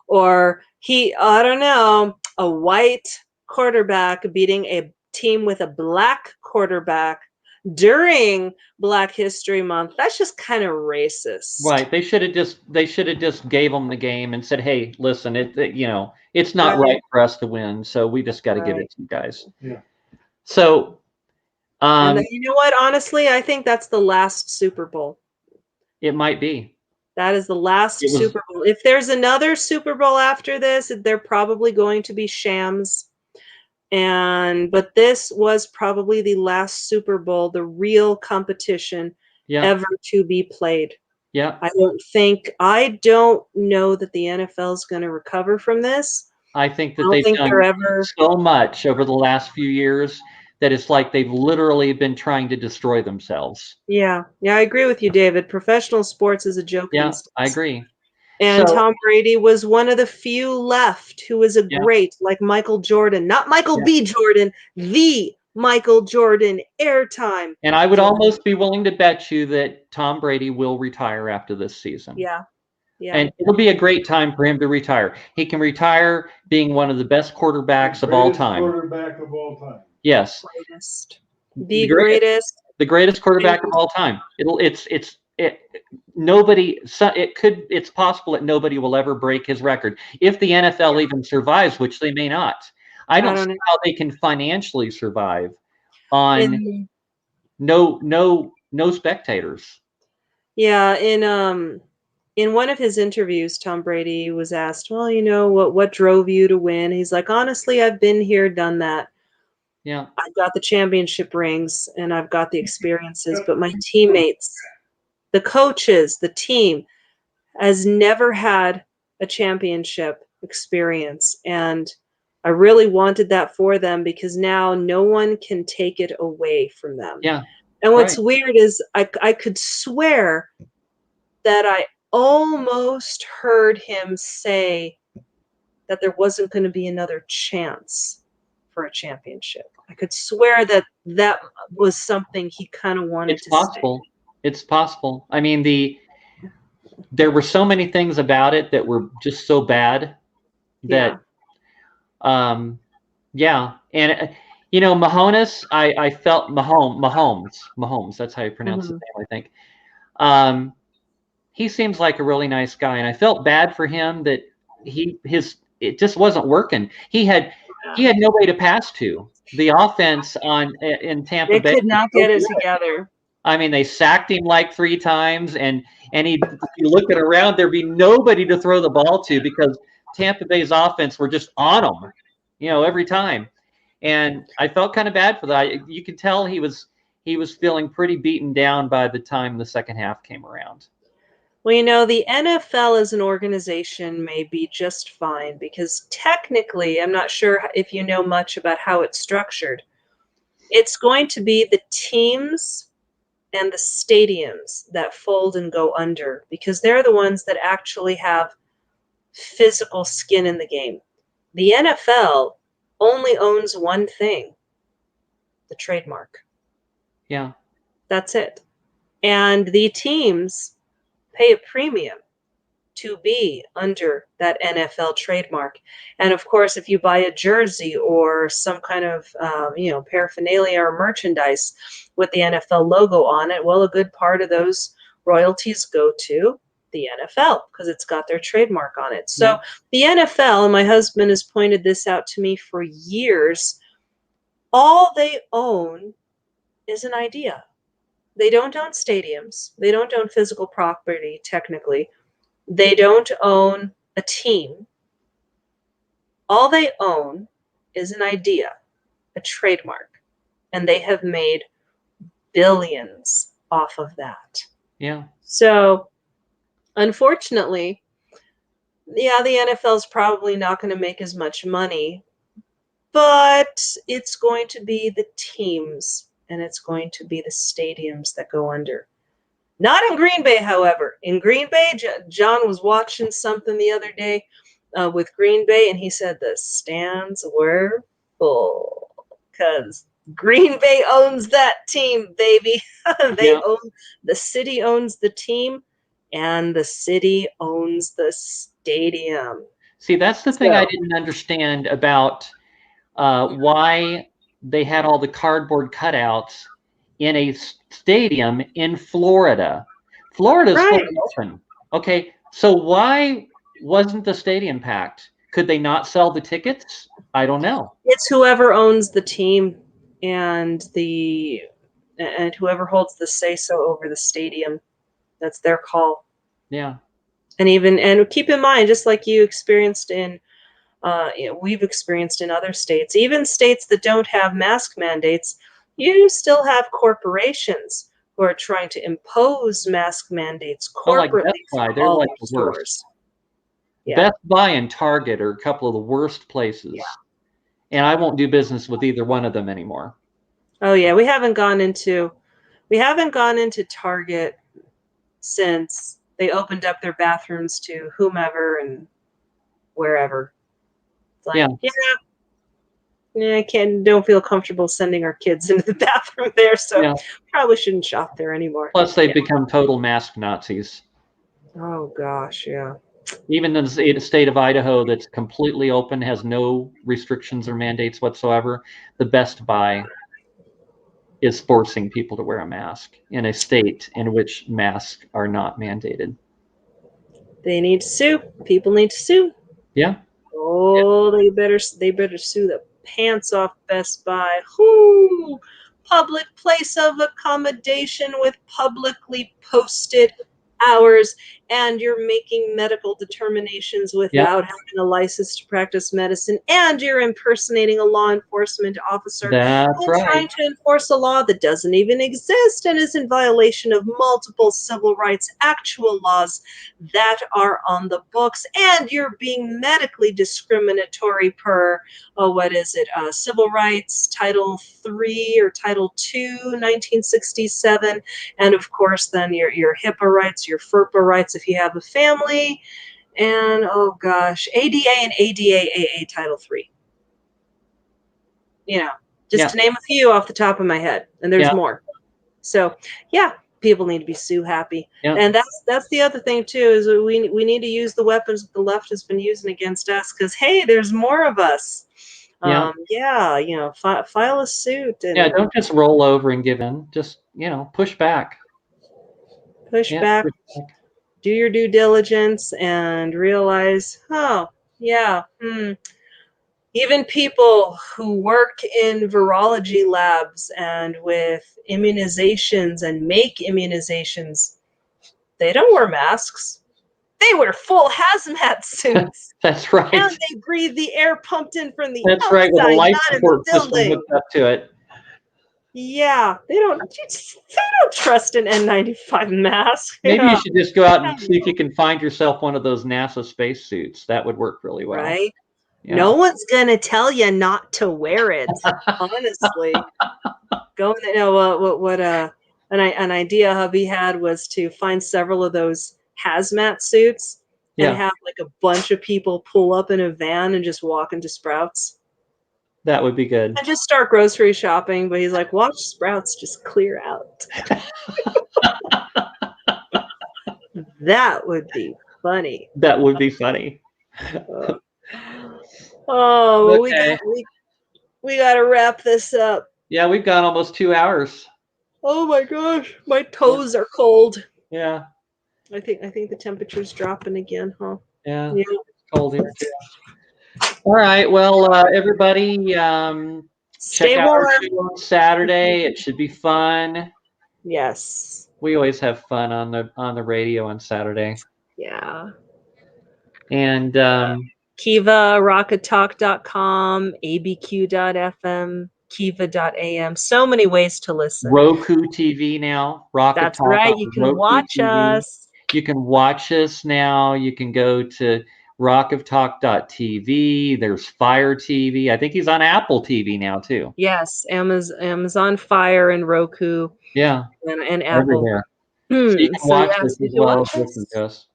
Or I don't know, a white quarterback beating a team with a black quarterback during Black History Month. That's just kind of racist. Right. They should have just gave them the game and said, "Hey, listen, it's not Right. right for us to win, so we just got to give Right. it to you guys." Yeah. So, And um, then, you know what? Honestly, I think that's the last Super Bowl. it might be. That is the last It was, Super Bowl. If there's another Super Bowl after this, they're probably going to be shams. But this was probably the last Super Bowl, the real competition yeah, ever to be played. yeah. I don't know that the NFL is going to recover from this. I think I that don't they've think they're done ever. so much over the last few years that it's like they've literally been trying to destroy themselves. Yeah, I agree with you, David. Professional sports is a joke Yeah, these I days. agree. And So, Tom Brady was one of the few left who was a yeah, great, like Michael Jordan, not Michael yeah. B. Jordan, the Michael Jordan, airtime And I would Jordan. almost be willing to bet you that Tom Brady will retire after this season. Yeah, yeah. And it'll be a great time for him to retire. He can retire being one of the best quarterbacks of all Greatest time. quarterback of all time. Yes, Greatest. the The greatest, greatest. the greatest quarterback of all time. It's possible that nobody will ever break his record if the NFL even survives, which they may not. I I don't don't see know. how they can financially survive on In no spectators. Yeah, in one of his interviews, Tom Brady was asked, "Well, what drove you to win?" He's like, "Honestly, I've been here, done that. Yeah, I've got the championship rings and I've got the experiences, but my teammates, the coaches, the team has never had a championship experience, and I really wanted that for them because now no one can take it away from them." yeah, And what's right. weird is I could swear that I almost heard him say that there wasn't going to be another chance for a championship. I could swear that that was something he kind of wanted It's to say. possible. It's possible. I mean, there were so many things about it that were just so bad Yeah. that, yeah. And I felt Mahomes. That's how you pronounce his Mhm. name, I think. Um, he seems like a really nice guy, and I felt bad for him that it just wasn't working. He Yeah. had nobody to pass to. The offense in Tampa They Bay could was not so get it good. together. I mean, they sacked him like 3 times, and if you looking around, there'd be nobody to throw the ball to because Tampa Bay's offense were just on him, every time. And I felt kind of bad for that. You could tell he was feeling pretty beaten down by the time the second half came around. Well, the NFL as an organization may be just fine because technically, I'm not sure if you know much about how it's structured. It's going to be the teams and the stadiums that fold and go under because they're the ones that actually have physical skin in the game. The NFL only owns one thing, the trademark. Yeah, That's it. And the teams pay a premium to be under that NFL trademark. And of course, if you buy a jersey or some kind of paraphernalia or merchandise with the NFL logo on it, well, a good part of those royalties go to the NFL because it's got their trademark on it. yeah, So the NFL, and my husband has pointed this out to me for years, all they own is an idea. They don't own stadiums. They don't own physical property, technically. They don't own a team. All they own is an idea, a trademark, and they have made billions off of that. yeah, So, unfortunately, yeah, the NFL is probably not going to make as much money, but it's going to be the teams and it's going to be the stadiums that go under. Not in Green Bay, however. In Green Bay, John was watching something the other day with Green Bay, and he said the stands were full because Green Bay owns that team, baby. Yeah. The city owns the team, and the city owns the stadium. See, that's the thing I So- didn't understand about why they had all the cardboard cutouts in a stadium in Florida. Florida's Right. fully open. Okay, so why wasn't the stadium packed? Could they not sell the tickets? I don't know. It's whoever owns the team and whoever holds the say-so over the stadium. That's their call. Yeah. And keep in mind, just like you experienced in we've experienced in other states, even states that don't have mask mandates, you still have corporations who are trying to impose mask mandates Oh, like corporately Best Buy, for they're all like their the stores. worst. Yeah. Best Buy and Target are a couple of the worst places. Yeah. And I won't do business with either one of them anymore. Oh yeah, we haven't gone into Target since they opened up their bathrooms to whomever and wherever. It's like, I don't feel comfortable sending our kids into the bathroom there, so probably shouldn't shop there anymore. Plus, they've become total mask Nazis. Oh gosh, yeah. Even in the state of Idaho, that's completely open, has no restrictions or mandates whatsoever, the Best Buy is forcing people to wear a mask in a state in which masks are not mandated. They need to sue. People need to sue. Yeah. Oh, they better sue the pants off Best Buy. Whoo! Public place of accommodation with publicly posted hours, and you're making medical determinations without having a license to practice medicine, and you're impersonating a law enforcement officer That's and right. trying to enforce a law that doesn't even exist and is in violation of multiple civil rights actual laws that are on the books, and you're being medically discriminatory per civil rights title 3 or title 2 1967, and of course then your HIPAA rights, your FERPA rights if you have a family, and oh gosh, ADA and ADAAA title 3, just to name a few off the top of my head, and there's more. So people need to be sue happy. And that's the other thing too, is we need to use the weapons that the left has been using against us, because hey, there's more of us. File a suit. And don't just roll over and give in. Just push back. Push back. Do your due diligence and realize, even people who work in virology labs and with immunizations and make immunizations, they don't wear masks. They wear full hazmat suits. That's right. And they breathe the air pumped in from the That's outside, right, with a life not in the support system building. hooked up to it. Yeah, they don't trust an N95 mask. Maybe you should just go out and see if you can find yourself one of those NASA spacesuits. That would work really well. Right? Yeah. No one's gonna tell you not to wear it. Honestly, an idea hubby had was to find several of those hazmat suits and have like a bunch of people pull up in a van and just walk into Sprouts. That would be good. And just start grocery shopping, but he's like, watch Sprouts just clear out. That would be funny. That would be funny. Okay. We got to wrap this up. Yeah, we've got almost 2 hours. Oh my gosh, my toes are cold. Yeah. I think the temperature's dropping again, huh? Yeah. Cold here too. All right. Well, everybody, check out our show on Saturday. It should be fun. Yes. We always have fun on the radio on Saturday. Yeah. And KIVA, rockettalk.com, abq.fm, kiva.am. So many ways to listen. Roku TV now. Rocket That's Talk right. You can Roku watch TV. us. You can watch us now. You can go to rockoftalk.tv. There's Fire TV. I think he's on Apple TV now too. Yes, Amazon Fire and Roku. Yeah, and Apple. Everywhere. So you can watch us as well as listen to us.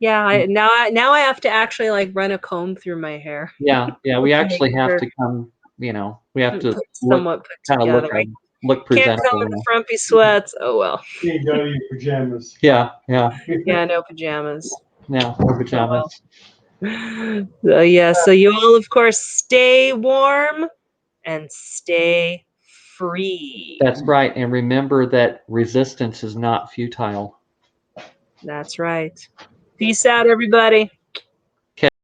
Yeah, now I have to actually like run a comb through my hair. Yeah. We actually have to come you know, we have to look, somewhat put kind of together. look Can't come presentable. in the frumpy sweats. Oh well. You can go to your pajamas. Yeah, Yeah, no pajamas. no pajamas. So yeah, so you all, of course, stay warm and stay free. That's right. And remember that resistance is not futile. That's right. Peace out, everybody.